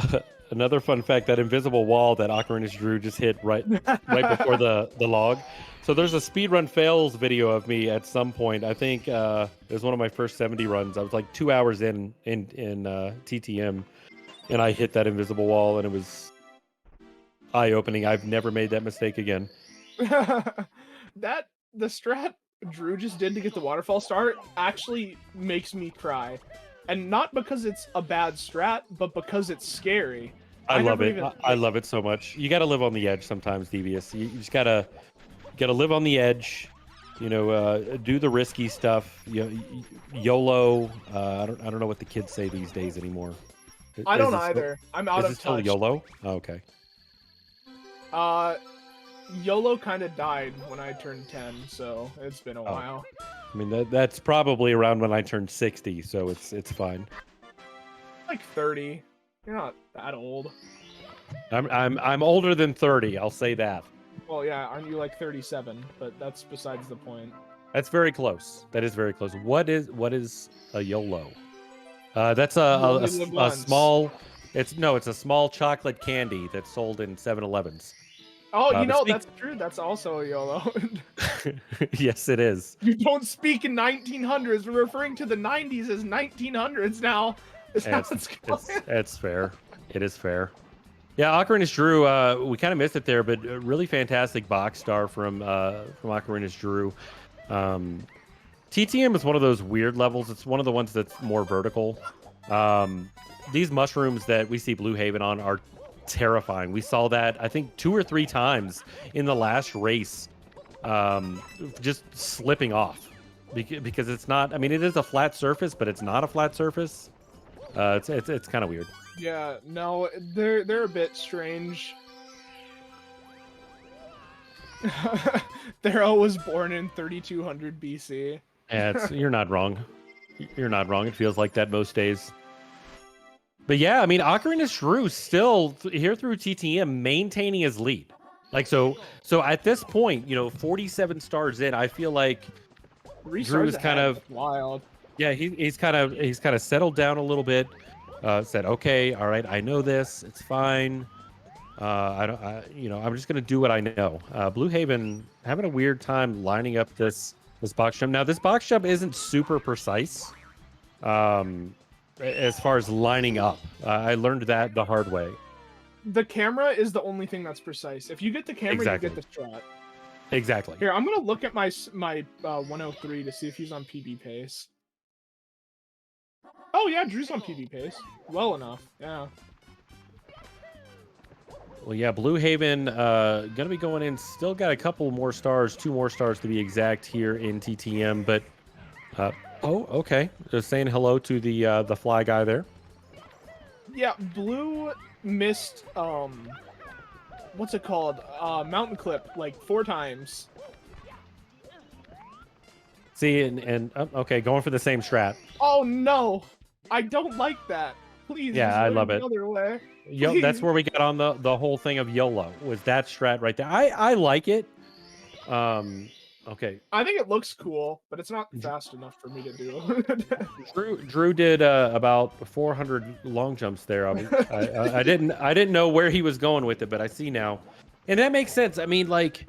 another fun fact, that invisible wall that Ocarina Drew just hit right before the log. So there's a speedrun fails video of me at some point. I think it was one of my first 70 runs. I was like 2 hours in TTM, and I hit that invisible wall, and it was eye-opening. I've never made that mistake again. The strat Drew just did to get the waterfall start actually makes me cry. And not because it's a bad strat, but because it's scary. I love it. I love it so much. You got to live on the edge sometimes, Devious. You just gotta live on the edge. You know, do the risky stuff. YOLO. I don't know what the kids say these days anymore. I don't either. I'm out of touch. Still YOLO? Oh, okay. YOLO kind of died when I turned 10, so it's been a while. I mean, that's probably around when I turned 60, so it's fine. Like 30. You're not that old. I'm older than 30. I'll say that. Well, yeah, aren't you like 37? But that's besides the point. That's very close. That is very close. What is a YOLO? That's a small. It's a small chocolate candy that's sold in 7-Elevens. Oh, that's true. That's also a YOLO. Yes, it is. You don't speak in 1900s. We're referring to the 90s as 1900s now. It's fair. It is fair. Yeah, Ocarina Drew. We kind of missed it there, but a really fantastic box star from Ocarina Drew. TTM is one of those weird levels. It's one of the ones that's more vertical. These mushrooms that we see BlueHaven on are terrifying. We saw that, I think, 2 or 3 times in the last race, just slipping off because it's not. I mean, it is a flat surface, but it's not a flat surface. It's kind of weird. Yeah, no, they're a bit strange. Thero was born in 3200 BC. Yeah, you're not wrong. You're not wrong. It feels like that most days. But yeah, I mean, Ocarina Drew still here through TTM maintaining his lead. Like so at this point, 47 stars in, I feel like Drew is kind of wild. Yeah, he's kind of settled down a little bit. Said, okay, all right, I know this. It's fine. I'm just gonna do what I know. BlueHaven having a weird time lining up this box jump. Now, this box jump isn't super precise. As far as lining up, I learned that the hard way. The camera is the only thing that's precise. If you get the camera, you get the shot. Exactly. Here, I'm gonna look at my 103 to see if he's on PB pace. Oh yeah, Drew's on PB pace. Well enough. Yeah. Well, yeah, BlueHaven gonna be going in. Still got a couple more stars, 2 more stars to be exact here in TTM. But oh, okay. Just saying hello to the fly guy there. Yeah, Blue missed what's it called? Mountain clip like 4 times. See, okay, going for the same strat. Oh no, I don't like that. Please, Yeah, I love it. The other way. Yo, that's where we got on the whole thing of YOLO, was that strat right there. I like it. Okay. I think it looks cool, but it's not fast enough for me to do. Drew did about 400 long jumps there. I didn't know where he was going with it, but I see now, and that makes sense. I mean, like,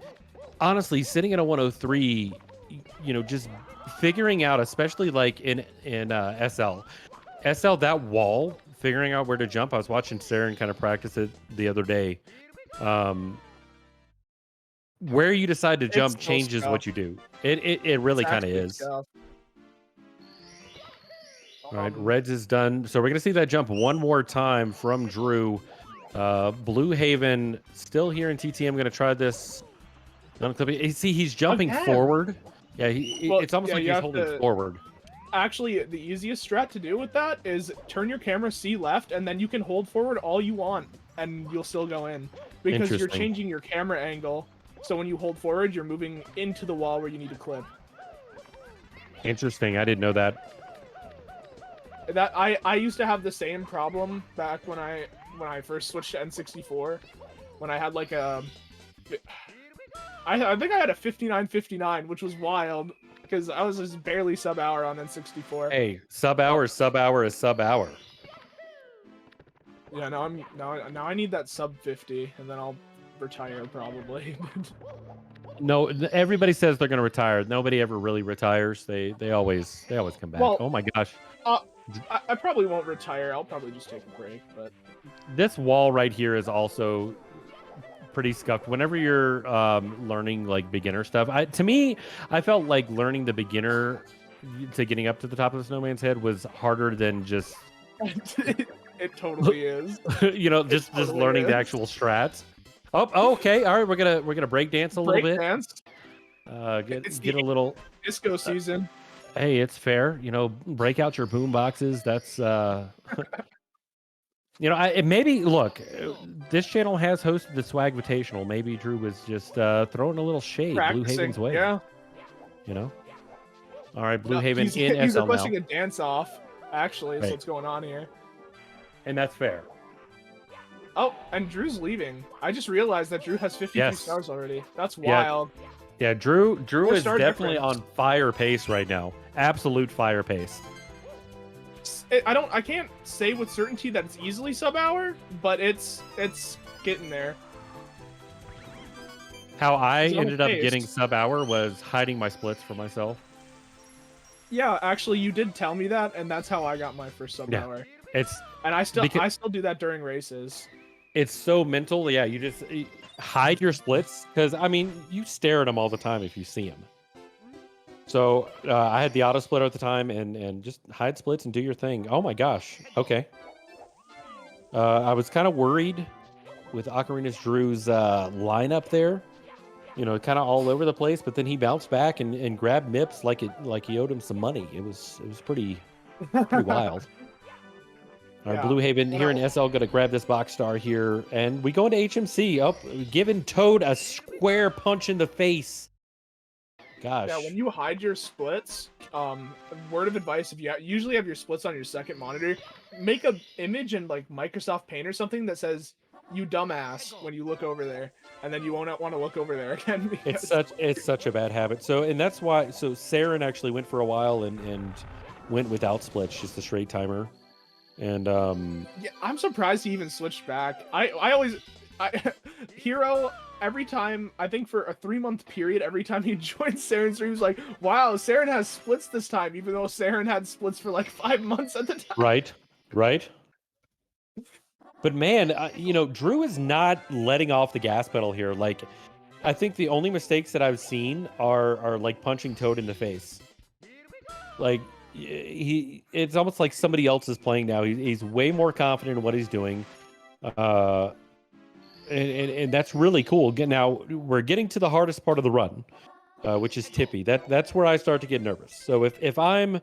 honestly, sitting at a 103, you know, just figuring out, especially like in SL, that wall, figuring out where to jump. I was watching Saren kind of practice it the other day. Where you decide to jump changes what you do. It really kind of is. All right, Reds is done. So we're going to see that jump one more time from Drew. BlueHaven still here in TT. I'm going to try this. See, he's jumping forward. Yeah, it's almost like he's holding forward. Actually, the easiest strat to do with that is turn your camera C left, and then you can hold forward all you want, and you'll still go in. Because you're changing your camera angle. So when you hold forward, you're moving into the wall where you need to clip. Interesting. I didn't know that. I used to have the same problem back when I first switched to N64, when I had like a I think I had a 5959, which was wild because I was just barely sub-hour on N64. Hey, sub-hour is sub-hour is sub-hour. Yeah, now I need that sub 50, and then I'll retire probably. No, everybody says they're going to retire. Nobody ever really retires. They always come back. Well, oh my gosh. I probably won't retire. I'll probably just take a break. But this wall right here is also pretty scuffed. Whenever you're learning like beginner stuff, to me, I felt like learning the beginner to getting up to the top of the snowman's head was harder than just. It totally is. You know, just learning the actual strats. Oh, okay. All right, we're gonna break dance a little bit. Dance. Get a little disco season. Hey, it's fair. You know, break out your boom boxes. That's you know, maybe look. This channel has hosted the Swag Invitational. Maybe Drew was just throwing a little shade BlueHaven's way. Yeah. You know. All right, BlueHaven in he's SL requesting now. a dance off. Actually, is what's going on here. And that's fair. Oh, and Drew's leaving. I just realized that Drew has 52 stars already. That's wild. Yeah, Drew is definitely on fire pace right now. Absolute fire pace. I can't say with certainty that it's easily sub-hour, but it's getting there. How I ended up getting sub-hour was hiding my splits for myself. Yeah, actually, you did tell me that, and that's how I got my first sub-hour. Yeah, I still do that during races. It's so mental. Yeah, you just hide your splits because I mean you stare at them all the time if you see them. So I had the auto splitter at the time and just hide splits and do your thing. Oh my gosh. Okay. I was kind of worried with Ocarina's Drew's lineup there. You know, kind of all over the place, but then he bounced back and grabbed Mips like he owed him some money. It was pretty wild. All right, BlueHaven here in SL going to grab this box star here. And we go into HMC. Oh, giving Toad a square punch in the face. Gosh. Yeah, when you hide your splits, word of advice, if you usually have your splits on your second monitor, make a image in like Microsoft Paint or something that says, "You dumbass," when you look over there. And then you won't want to look over there again. It's such a bad habit. So, and that's why, so Saren actually went for a while and went without splits, just a straight timer. And yeah, I'm surprised he even switched back. I Hero, every time, I think for a 3-month period, every time he joined Saren's stream, he was like, wow, Saren has splits this time, even though Saren had splits for like 5 months at the time. Right. But man, you know, Drew is not letting off the gas pedal here. Like, I think the only mistakes that I've seen are like punching Toad in the face. Like, it's almost like somebody else is playing now. He's way more confident in what he's doing, and that's really cool. Now we're getting to the hardest part of the run, which is Tippy. That's where I start to get nervous. So if I'm,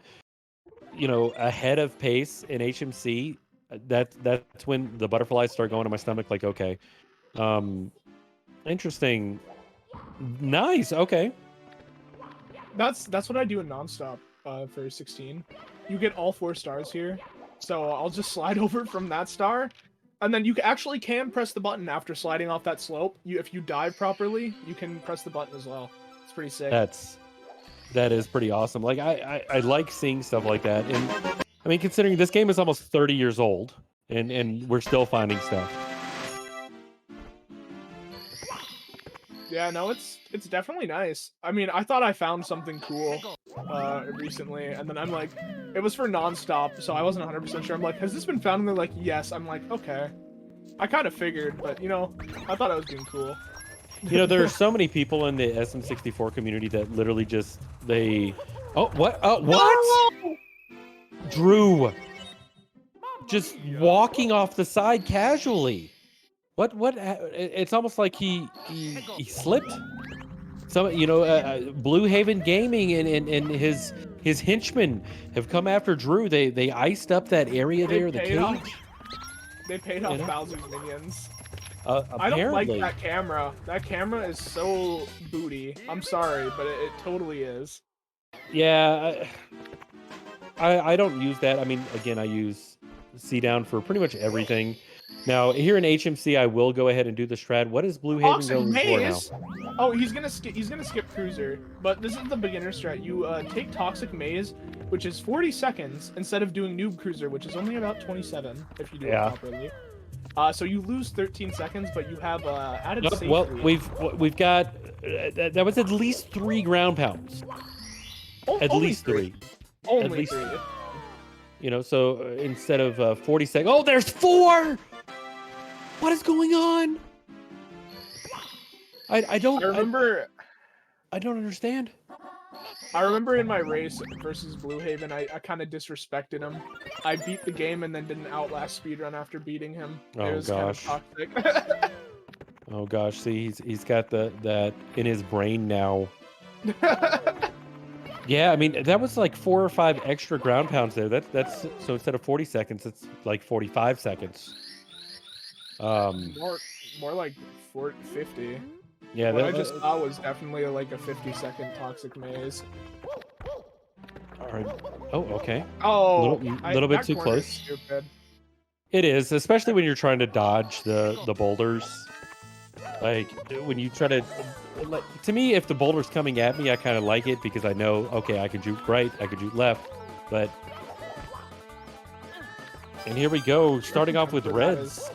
you know, ahead of pace in HMC, That's when the butterflies start going to my stomach. Like, okay, interesting, nice, okay. That's what I do in nonstop for 16. You get all 4 stars here, so I'll just slide over from that star, and then you actually can press the button after sliding off that slope. If you dive properly, you can press the button as well. It's pretty sick. That is pretty awesome. Like I like seeing stuff like that, and I mean, considering this game is almost 30 years old, and we're still finding stuff. Yeah, no, it's definitely nice. I mean, I thought I found something cool recently, and then I'm like, it was for nonstop, so I wasn't 100% sure. I'm like, has this been found? And they're like, yes. I'm like, okay. I kind of figured, but you know, I thought I was being cool. You know, there are so many people in the SM64 community that literally just Oh, what? What? No! Drew, just walking off the side casually. What? It's almost like he slipped. Some, you know, BlueHaven Gaming and his henchmen have come after Drew. They iced up that area there, the cage. They paid off Bowser's minions. Apparently. I don't like that camera. That camera is so booty. I'm sorry, but it totally is. Yeah, I don't use that. I mean, again, I use C-Down for pretty much everything. Now, here in HMC, I will go ahead and do the strat. What is BlueHaven going for now? Oh, he's gonna skip Cruiser, but this is the beginner strat. You take Toxic Maze, which is 40 seconds, instead of doing Noob Cruiser, which is only about 27 if you do it properly. So you lose 13 seconds, but you have added safety. Well, we've got that was at least 3 ground pounds. At least three. Only 3. You know, so instead of 40 seconds. Oh, there's 4! What is going on? I don't understand. I remember in my race versus BlueHaven, I kind of disrespected him. I beat the game and then did an Outlast speedrun after beating him. It was gosh. kind of toxic. Oh gosh, see, he's got that in his brain now. Yeah, I mean, that was like 4 or 5 extra ground pounds there. That's so instead of 40 seconds, it's like 45 seconds. More like 50. Yeah, what I just thought was definitely like a 50-second Toxic Maze. All right. Oh, okay. Oh, a little bit too close. Stupid. It is, especially when you're trying to dodge the boulders. Like when you try to, to me, if the boulder's coming at me, I kind of like it because I know, okay, I can juke right, I can juke left, but. And here we go, starting off with reds.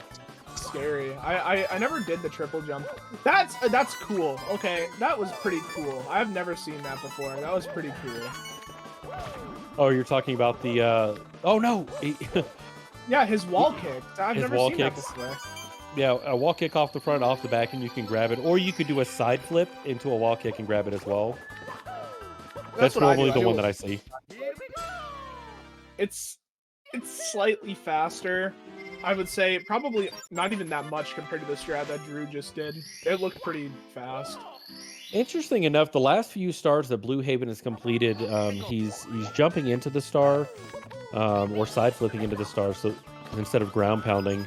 Scary. I never did the triple jump. That's cool. Okay, that was pretty cool. I've never seen that before. That was pretty cool. Oh, you're talking about the oh no. Yeah, his wall kick. I've never seen that before. Yeah, a wall kick off the front, off the back, and you can grab it, or you could do a side flip into a wall kick and grab it as well. That's normally the one that I see. It's slightly faster. I would say probably not even that much compared to the strat that Drew just did. It looked pretty fast. Interesting enough, the last few stars that BlueHaven has completed, he's jumping into the star, or side flipping into the star, so instead of ground pounding.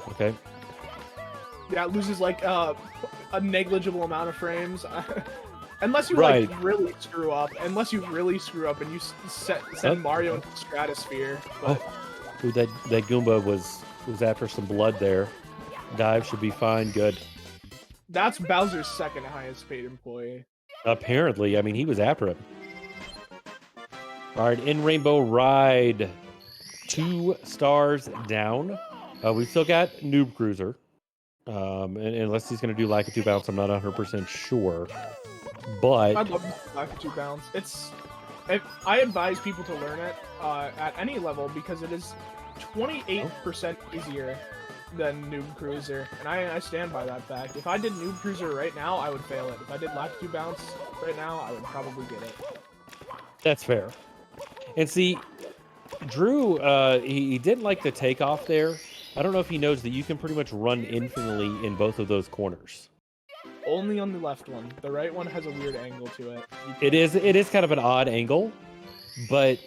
Okay. Yeah, it loses like a negligible amount of frames. Unless you like really screw up. Unless you really screw up and you send Mario into the stratosphere. But... Ooh, that Goomba was after some blood there. Dive should be fine. Good. That's Bowser's second highest paid employee. Apparently. I mean, he was after him. All right, in Rainbow Ride. 2 stars down. We've still got Noob Cruiser. And unless he's going to do Lakitu Bounce, I'm not 100% sure. But I'd love Lakitu Bounce. I advise people to learn it at any level because it is 28% easier than Noob Cruiser, and I stand by that fact. If I did Noob Cruiser right now, I would fail it. If I did Lakitu Bounce right now, I would probably get it. That's fair. And see, Drew, he didn't like the takeoff there. I don't know if he knows that you can pretty much run infinitely in both of those corners. Only on the left one. The right one has a weird angle to it. It is kind of an odd angle, but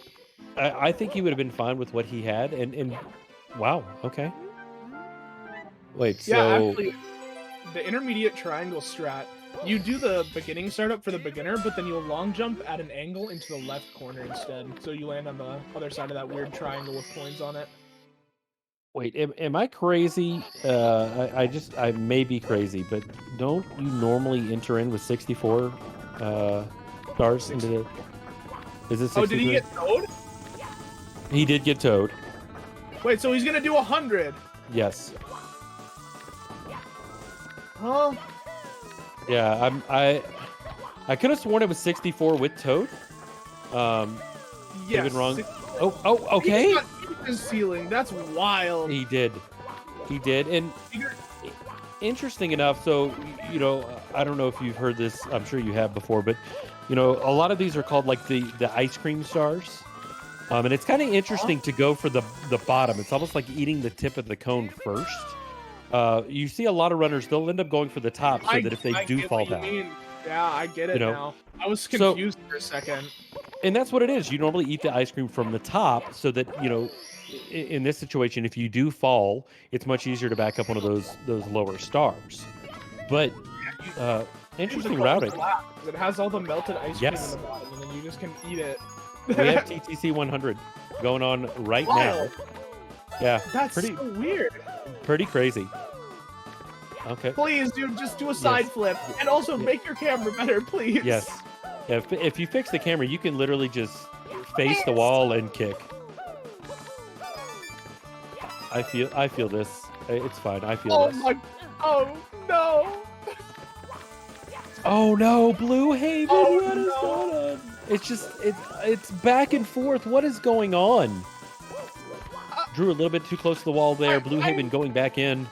I think he would have been fine with what he had. And Wow. Okay. Wait. Yeah, So actually, the intermediate triangle strat, you do the beginning startup for the beginner, but then you'll long jump at an angle into the left corner instead. So you land on the other side of that weird triangle with coins on it. wait. Am I crazy? I may be crazy, but don't you normally enter in with 64 stars into the? Is it 63? Oh, did he get towed? He did get towed. Wait, so he's gonna do 100? Yes. Huh? Yeah. I could have sworn it was 64 with toad. Yes. Been wrong. Oh. Okay. He got his ceiling. That's wild. He did. And interesting enough, so I don't know if you've heard this. I'm sure you have before, but a lot of these are called like the ice cream stars. And it's kind of interesting to go for the bottom. It's almost like eating the tip of the cone first. You see a lot of runners, they'll end up going for the top so that if they do fall down. Yeah, I get it now. I was confused for a second. And that's what it is. You normally eat the ice cream from the top so that, in this situation, if you do fall, it's much easier to back up one of those lower stars. But interesting routing. It has all the melted ice cream in the bottom, and then you just can eat it. We have TTC 100 going on right now. Yeah, that's so weird. Pretty crazy. Okay. Please, dude, just do a side flip, and also make your camera better, please. Yes. Yeah, if you fix the camera, you can literally just face the wall and kick. I feel this. It's fine. I feel this. Oh no! Oh no, BlueHaven! What is going on? It's just it's back and forth. What is going on? Drew a little bit too close to the wall there. BlueHaven going back in.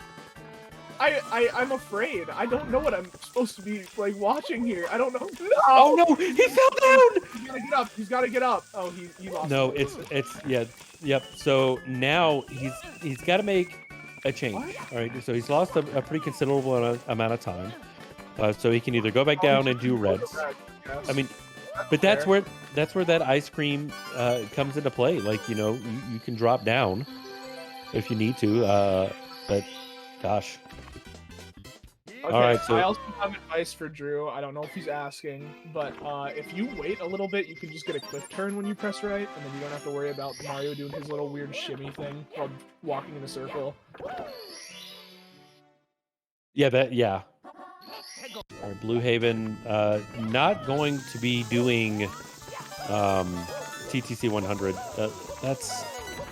I'm afraid. I don't know what I'm supposed to be like watching here. I don't know. No! Oh no, he fell down. He's gotta get up. He's gotta get up. Oh, he lost. No, yep. So now he's got to make a change. All right. So he's lost a pretty considerable amount of time. So he can either go back down and do reds. I mean, but that's where that ice cream comes into play. Like you can drop down if you need to. But gosh. Okay, all right, so I also have advice for Drew. I don't know if he's asking, but if you wait a little bit, you can just get a quick turn when you press right, and then you don't have to worry about Mario doing his little weird shimmy thing while walking in a circle. Yeah. All right, BlueHaven not going to be doing TTC 100. That's,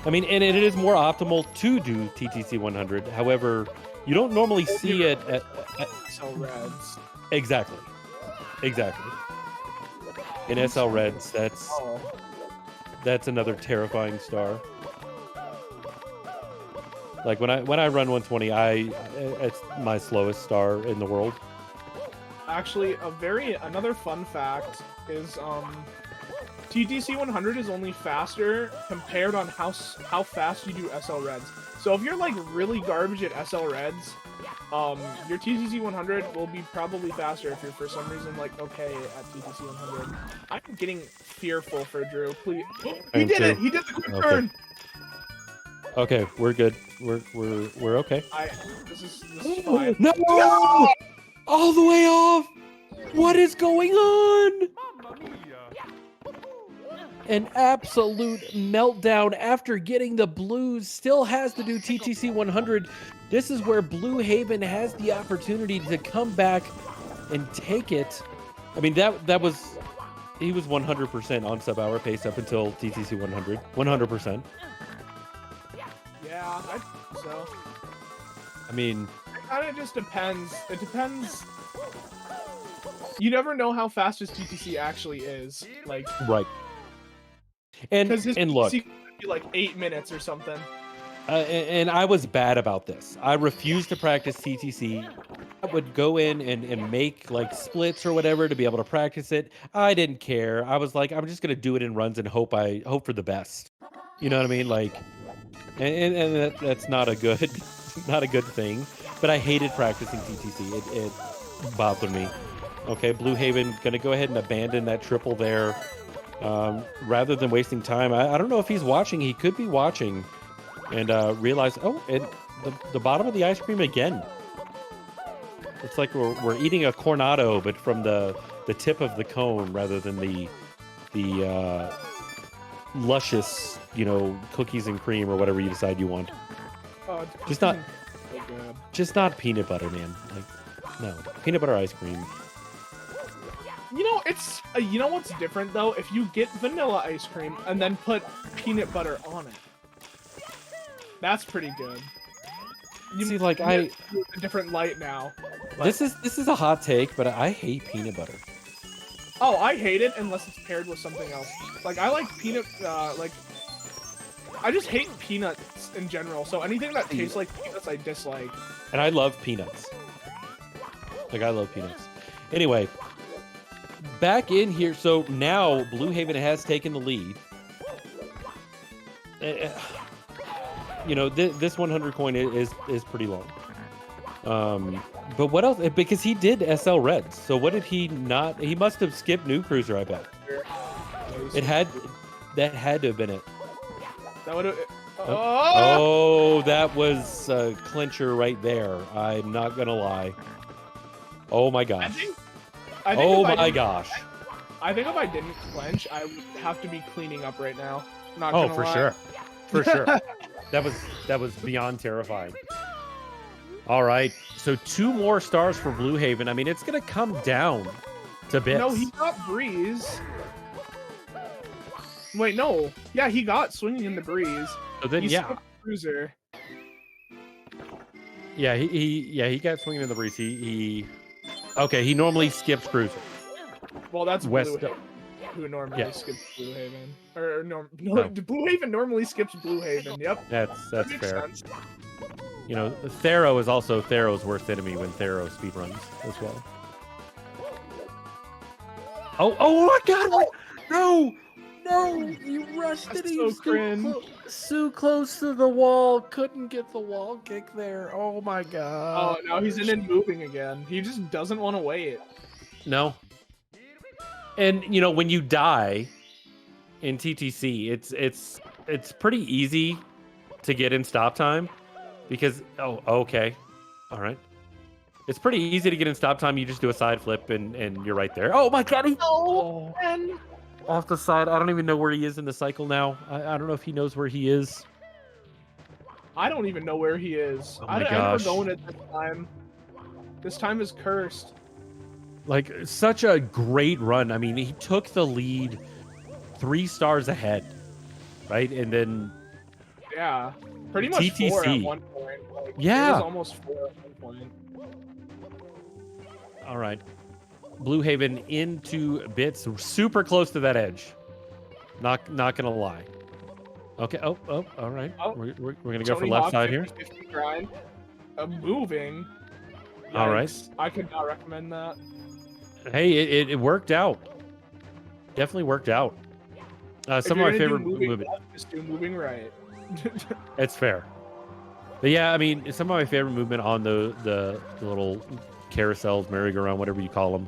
I mean, and it is more optimal to do TTC 100. However, you don't normally see it at SL Reds. Exactly. In SL Reds, that's another terrifying star. Like when I run 120, it's my slowest star in the world. Actually, another fun fact is TTC 100 is only faster compared on how fast you do SL Reds. So if you're like really garbage at SL Reds, your TTC 100 will be probably faster if you're for some reason like okay at TTC 100. I'm getting fearful for Drew. Please, he did it. He did the quick turn. Okay, we're good. We're okay. This is fine. No! All the way off. What is going on? An absolute meltdown after getting the blues. Still has to do TTC 100. This is where BlueHaven has the opportunity to come back and take it. I mean, he was 100% on sub-hour pace up until TTC 100. 100%. Yeah, I think so. I mean, it kind of just depends. It depends. You never know how fast his TTC actually is. Like, right. And look, TTC could be like 8 minutes or something. And I was bad about this. I refused to practice TTC. I would go in and make like splits or whatever to be able to practice it. I didn't care. I was like, I'm just gonna do it in runs and hope for the best. You know what I mean? Like, and that's not a good thing. But I hated practicing TTC. It bothered me. Okay, BlueHaven gonna go ahead and abandon that triple there. Rather than wasting time. I don't know if he's watching. He could be watching. and realize, oh, and the bottom of the ice cream again. It's like we're eating a cornado, but from the tip of the cone rather than the luscious, cookies and cream or whatever you decide you want. Just not peanut butter, man. Like, no, peanut butter ice cream. It's you know what's different though? If you get vanilla ice cream and then put peanut butter on it, that's pretty good. See, like a different light now. But... This is a hot take, but I hate peanut butter. Oh, I hate it unless it's paired with something else. Like I like peanut. I just hate peanuts in general. So anything that tastes like peanuts, I dislike. And I love peanuts. Like I love peanuts. Anyway, back in here. So now BlueHaven has taken the lead. This 100 coin is pretty long. But what else? Because he did SL Reds. So what did he not? He must have skipped New Cruiser, I bet. That had to have been it. That would have. Oh, that was a clincher right there. I'm not gonna lie. Oh my gosh. I think oh my gosh. I think if I didn't clench, I would have to be cleaning up right now. Not oh, gonna for lie. sure. For sure. That was beyond terrifying. All right, so 2 more stars for BlueHaven. I mean, it's gonna come down to bits. No, he got Breeze. Wait, no. Yeah, he got Swinging in the Breeze. So then, he Cruiser. Yeah, he got Swinging in the Breeze. He normally skips Cruiser. Well, that's West. Who normally skips BlueHaven. BlueHaven normally skips BlueHaven. Yep. That's fair. Sense. Thero is also Thero's worst enemy when Thero speedruns as well. Oh my God! No! You rushed it. So cringe. So close to the wall, couldn't get the wall kick there. Oh my God! Oh, now he's in and moving again. He just doesn't want to wait. No. And when you die in TTC, it's pretty easy to get in stop time because okay, all right. It's pretty easy to get in stop time. You just do a side flip and you're right there. Oh my God! Off the side. I don't even know where he is in the cycle now. I don't know if he knows where he is. I don't even know where he is. Oh I my never gosh. going at this time. This time is cursed. Like, such a great run. I mean, he took the lead 3 stars ahead, right? And then... Yeah. Pretty much TTC. 4 at one point. Like, yeah. It was almost 4 at one point. All right. BlueHaven into bits. Super close to that edge. Not gonna lie. Okay. Oh, all right. Oh. We're going to go for Tony left Hawk side here. 50-50 grind. Moving. Yikes. All right. I could not recommend that. Hey, it worked out. Definitely worked out. Some of my favorite movement. Just do moving right. It's fair. But yeah, I mean, some of my favorite movement on the little carousels, merry-go-round, whatever you call them,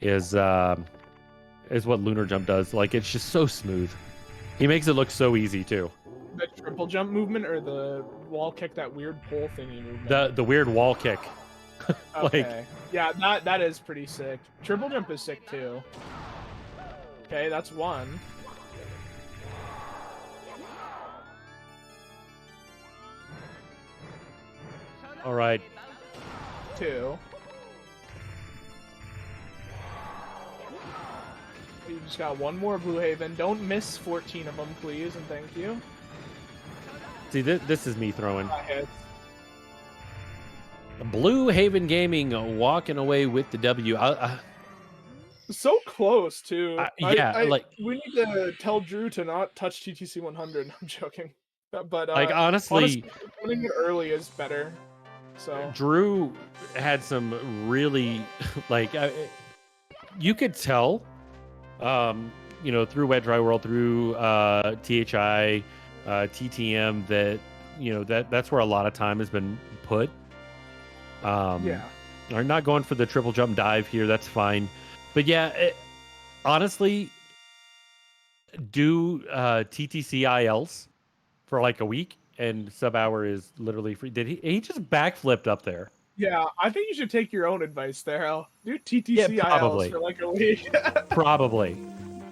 is what Lunar Jump does. Like, it's just so smooth. He makes it look so easy too. The triple jump movement or the wall kick, that weird pole thingy movement? The weird wall kick. Okay. Yeah, that is pretty sick. Triple jump is sick too. Okay, that's 1. All right. 2. You just got 1 more BlueHaven. Don't miss 14 of them, please, and thank you. See, this is me throwing. BlueHaven Gaming walking away with the W. So close, too. We need to tell Drew to not touch TTC 100. I'm joking. But honestly, putting it early is better. So Drew had some really you could tell, through Wet Dry World, through THI, TTM, that that's where a lot of time has been put. Or not going for the triple jump dive here. That's fine. But yeah, honestly, do TTC ILs for like a week and sub-hour is literally free. Did he just backflipped up there? Yeah, I think you should take your own advice there, Al. Do Yeah, TTC probably. ILs for like a week. Probably.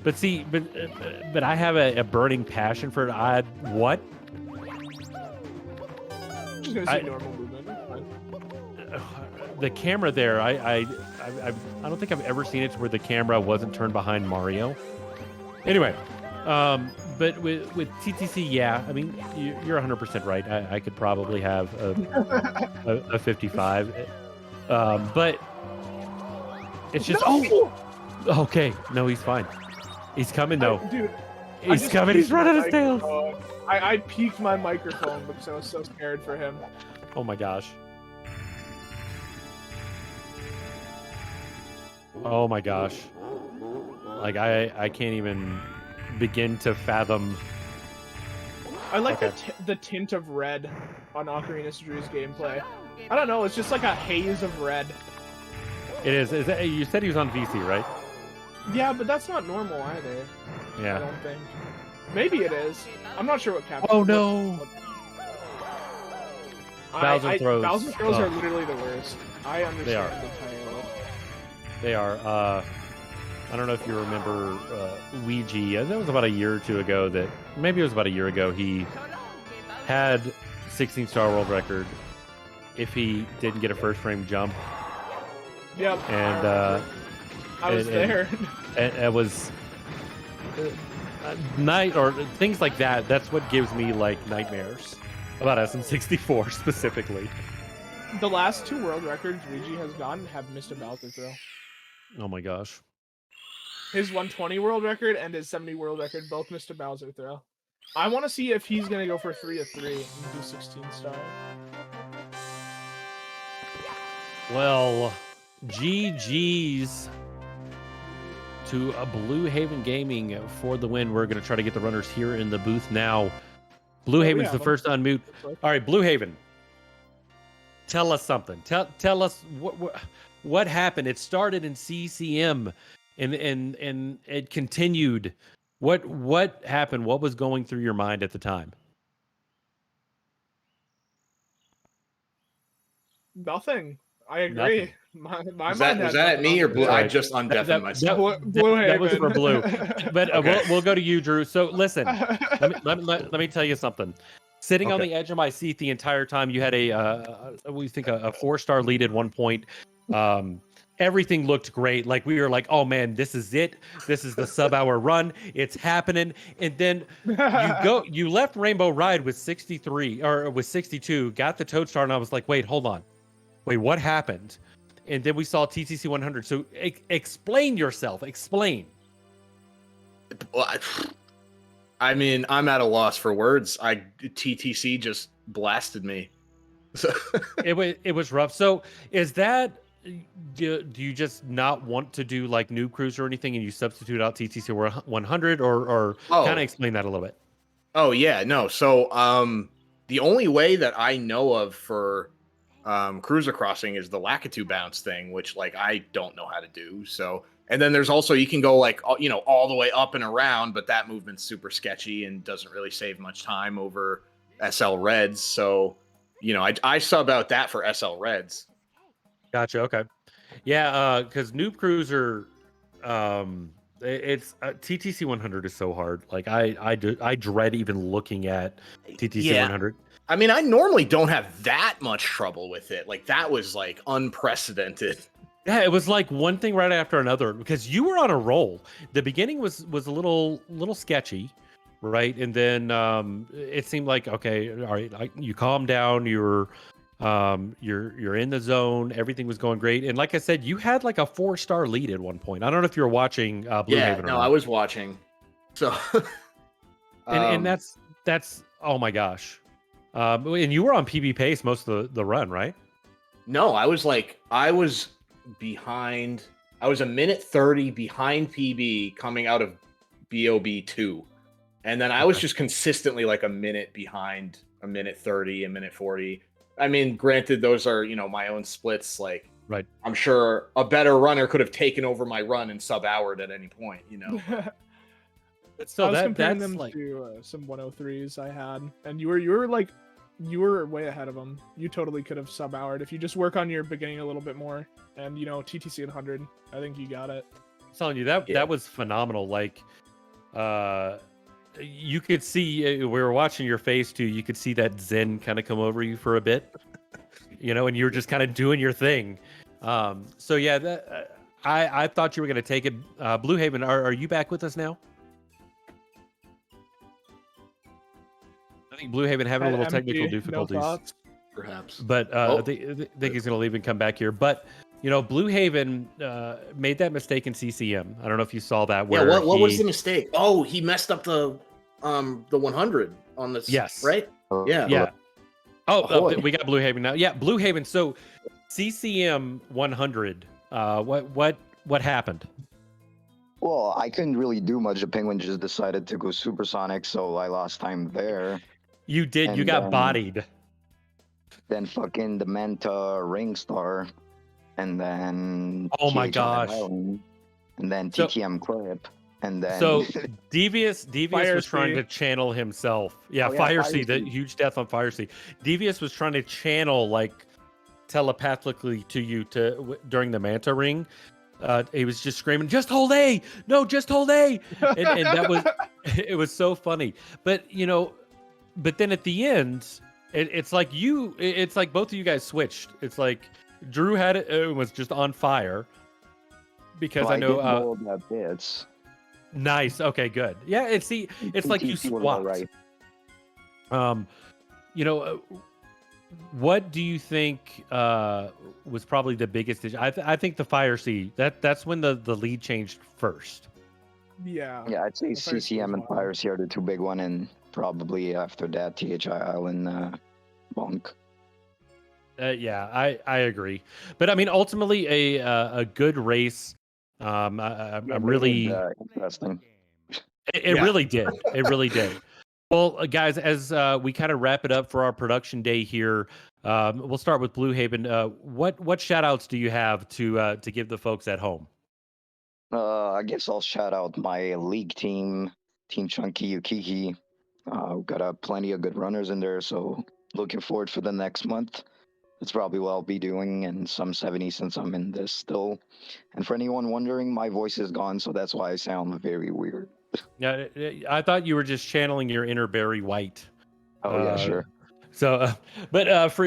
But see, but I have a burning passion for it. What? I'm just gonna see normal movement. The camera there, I don't think I've ever seen it where the camera wasn't turned behind Mario. Anyway, but with TTC, yeah, I mean, you're 100% right. I could probably have a 55, but it's just okay. No, he's fine. He's coming though. Dude, he's coming. He's running his tail. I peeked my microphone because I was so scared for him. Oh my gosh. Oh my gosh. Like I can't even begin to fathom. I like the tint of red on Ocarina of Drew's gameplay. I don't know, it's just like a haze of red. It is. You said he was on VC, right? Yeah, but that's not normal either. Yeah. I don't think. Maybe it is. I'm not sure what capture. Oh no. Bowser throws. Bowser throws are literally the worst. I understand they are. entirely. They are. I don't know if you remember Ouija. That was about a year or two ago. Maybe it was about a year ago. He had 16-star world record if he didn't get a first frame jump. Yep. And I was there. And it was night or things like that. That's what gives me like nightmares about SM64 specifically. The last 2 world records Luigi has gotten have missed a Bowser throw. Oh my gosh. His 120 world record and his 70 world record both missed a Bowser throw. I want to see if he's going to go for 3 of 3 and do 16-star. Well, GG's to a BlueHaven Gaming for the win. We're going to try to get the runners here in the booth now. BlueHaven's the first to unmute. All right, BlueHaven, tell us something. Tell us what happened. It started in CCM and it continued. What happened? What was going through your mind at the time? Nothing. I agree. Nothing. Was that at me or Blue? I just undeafened myself. That was for Blue. But okay. we'll go to you, Drew. So listen, let me tell you something. Sitting on the edge of my seat the entire time, you had a 4-star lead at one point. Everything looked great. Like we were like, oh man, this is it. This is the sub-hour run. It's happening. And then you left Rainbow Ride with 63 or with 62, got the Toad Star, and I was like, wait, hold on. Wait, what happened? And then we saw TTC 100. So explain yourself. Explain. Well, I mean, I'm at a loss for words. TTC just blasted me. So it was rough. So is that, do you just not want to do like Noob Cruise or anything, and you substitute out TTC 100, or kind of explain that a little bit? Oh yeah, no. So the only way that I know of for Cruiser Crossing is the Lakitu bounce thing, which like I don't know how to do. So, and then there's also, you can go like, you know, all the way up and around, but that movement's super sketchy and doesn't really save much time over SL Reds. So, you know, I sub out that for SL Reds. Gotcha. Okay. Yeah. Cause Noob Cruiser, it's TTC 100 is so hard. Like I dread even looking at TTC 100. I mean, I normally don't have that much trouble with it. Like that was like unprecedented. Yeah, it was like one thing right after another because you were on a roll. The beginning was a little sketchy, right? And then it seemed like, okay, all right, you calm down. You're in the zone. Everything was going great. And like I said, you had like a 4-star lead at one point. I don't know if you were watching BlueHaven. Yeah, no, I was watching. So, and that's oh my gosh. And you were on PB pace most of the run, right? No, I was behind. I was a minute 30 behind PB coming out of BOB2. And then I was just consistently like a minute behind, a minute 30, a minute 40. I mean, granted, those are, you know, my own splits. Like, right. I'm sure a better runner could have taken over my run and sub-houred at any point, you know. So I was comparing that's them like to some 103s I had, and you were way ahead of them. You totally could have sub-houred if you just work on your beginning a little bit more, and TTC 100. I think you got it. I'm telling you that was phenomenal. Like, you could see we were watching your face too. You could see that zen kind of come over you for a bit, and you were just kind of doing your thing. So yeah, I thought you were going to take it. BlueHaven, are you back with us now? I think BlueHaven having a little technical difficulties, no perhaps. but I think he's going to leave and come back here. But BlueHaven made that mistake in CCM. I don't know if you saw that. Where what was the mistake? Oh, he messed up the 100 on this. Yes. Right. Yeah. Yeah. Oh, we got BlueHaven now. Yeah, BlueHaven. So CCM 100. What happened? Well, I couldn't really do much. The Penguin just decided to go supersonic, so I lost time there. You did. And you got bodied. Then fucking the Manta Ring Star, and then oh my gosh, and then TTM Clip, and then so Devious was trying to channel himself. Yeah, Fire Sea, the huge death on Fire Sea. Devious was trying to channel like telepathically to you during the Manta Ring. He was just screaming, "Just hold A! No, just hold A!" and that was it was so funny. But but then at the end, it's like both of you guys switched. It's like Drew had it was just on fire because I know all that bits. Nice. Okay, good. Yeah, and see, it's like you swapped. Right. What do you think was probably the biggest issue? I think the Fire Sea. That's when the lead changed first. Yeah. Yeah, I'd say CCM and Fire Sea are the two big one, and probably after that THIL and Monk. Yeah, I agree. But I mean, ultimately a good race. I'm really interesting. It really did. It really did. Well, guys, as we kind of wrap it up for our production day here, we'll start with BlueHaven. What shout outs do you have to give the folks at home? I guess I'll shout out my league team, Team Chunky Yukiki. Got plenty of good runners in there, so looking forward for the next month. That's probably what I'll be doing, and some 70 since I'm in this still. And for anyone wondering, my voice is gone, so that's why I sound very weird. Yeah, I thought you were just channeling your inner Barry White. Oh yeah, sure. So, but for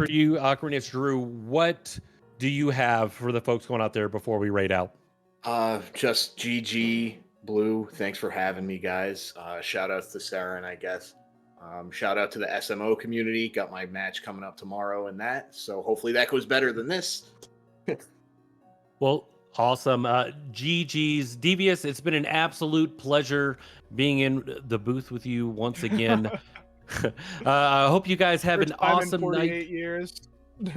you, Awkwardness Drew, what do you have for the folks going out there before we raid out? Just GG Blue. Thanks for having me, guys. Shout outs to Saren, I guess. Shout out to the SMO community. Got my match coming up tomorrow and that. So hopefully that goes better than this. Well, awesome. GG's Devious. It's been an absolute pleasure being in the booth with you once again. I hope you guys have an awesome night. Years.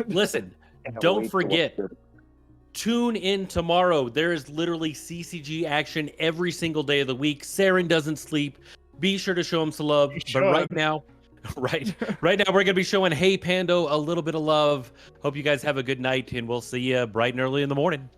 Listen, don't forget. Tune in tomorrow. There is literally CCG action every single day of the week. Saren doesn't sleep. Be sure to show him some love. But right now, right now, we're going to be showing Hey Pando a little bit of love. Hope you guys have a good night, and we'll see you bright and early in the morning.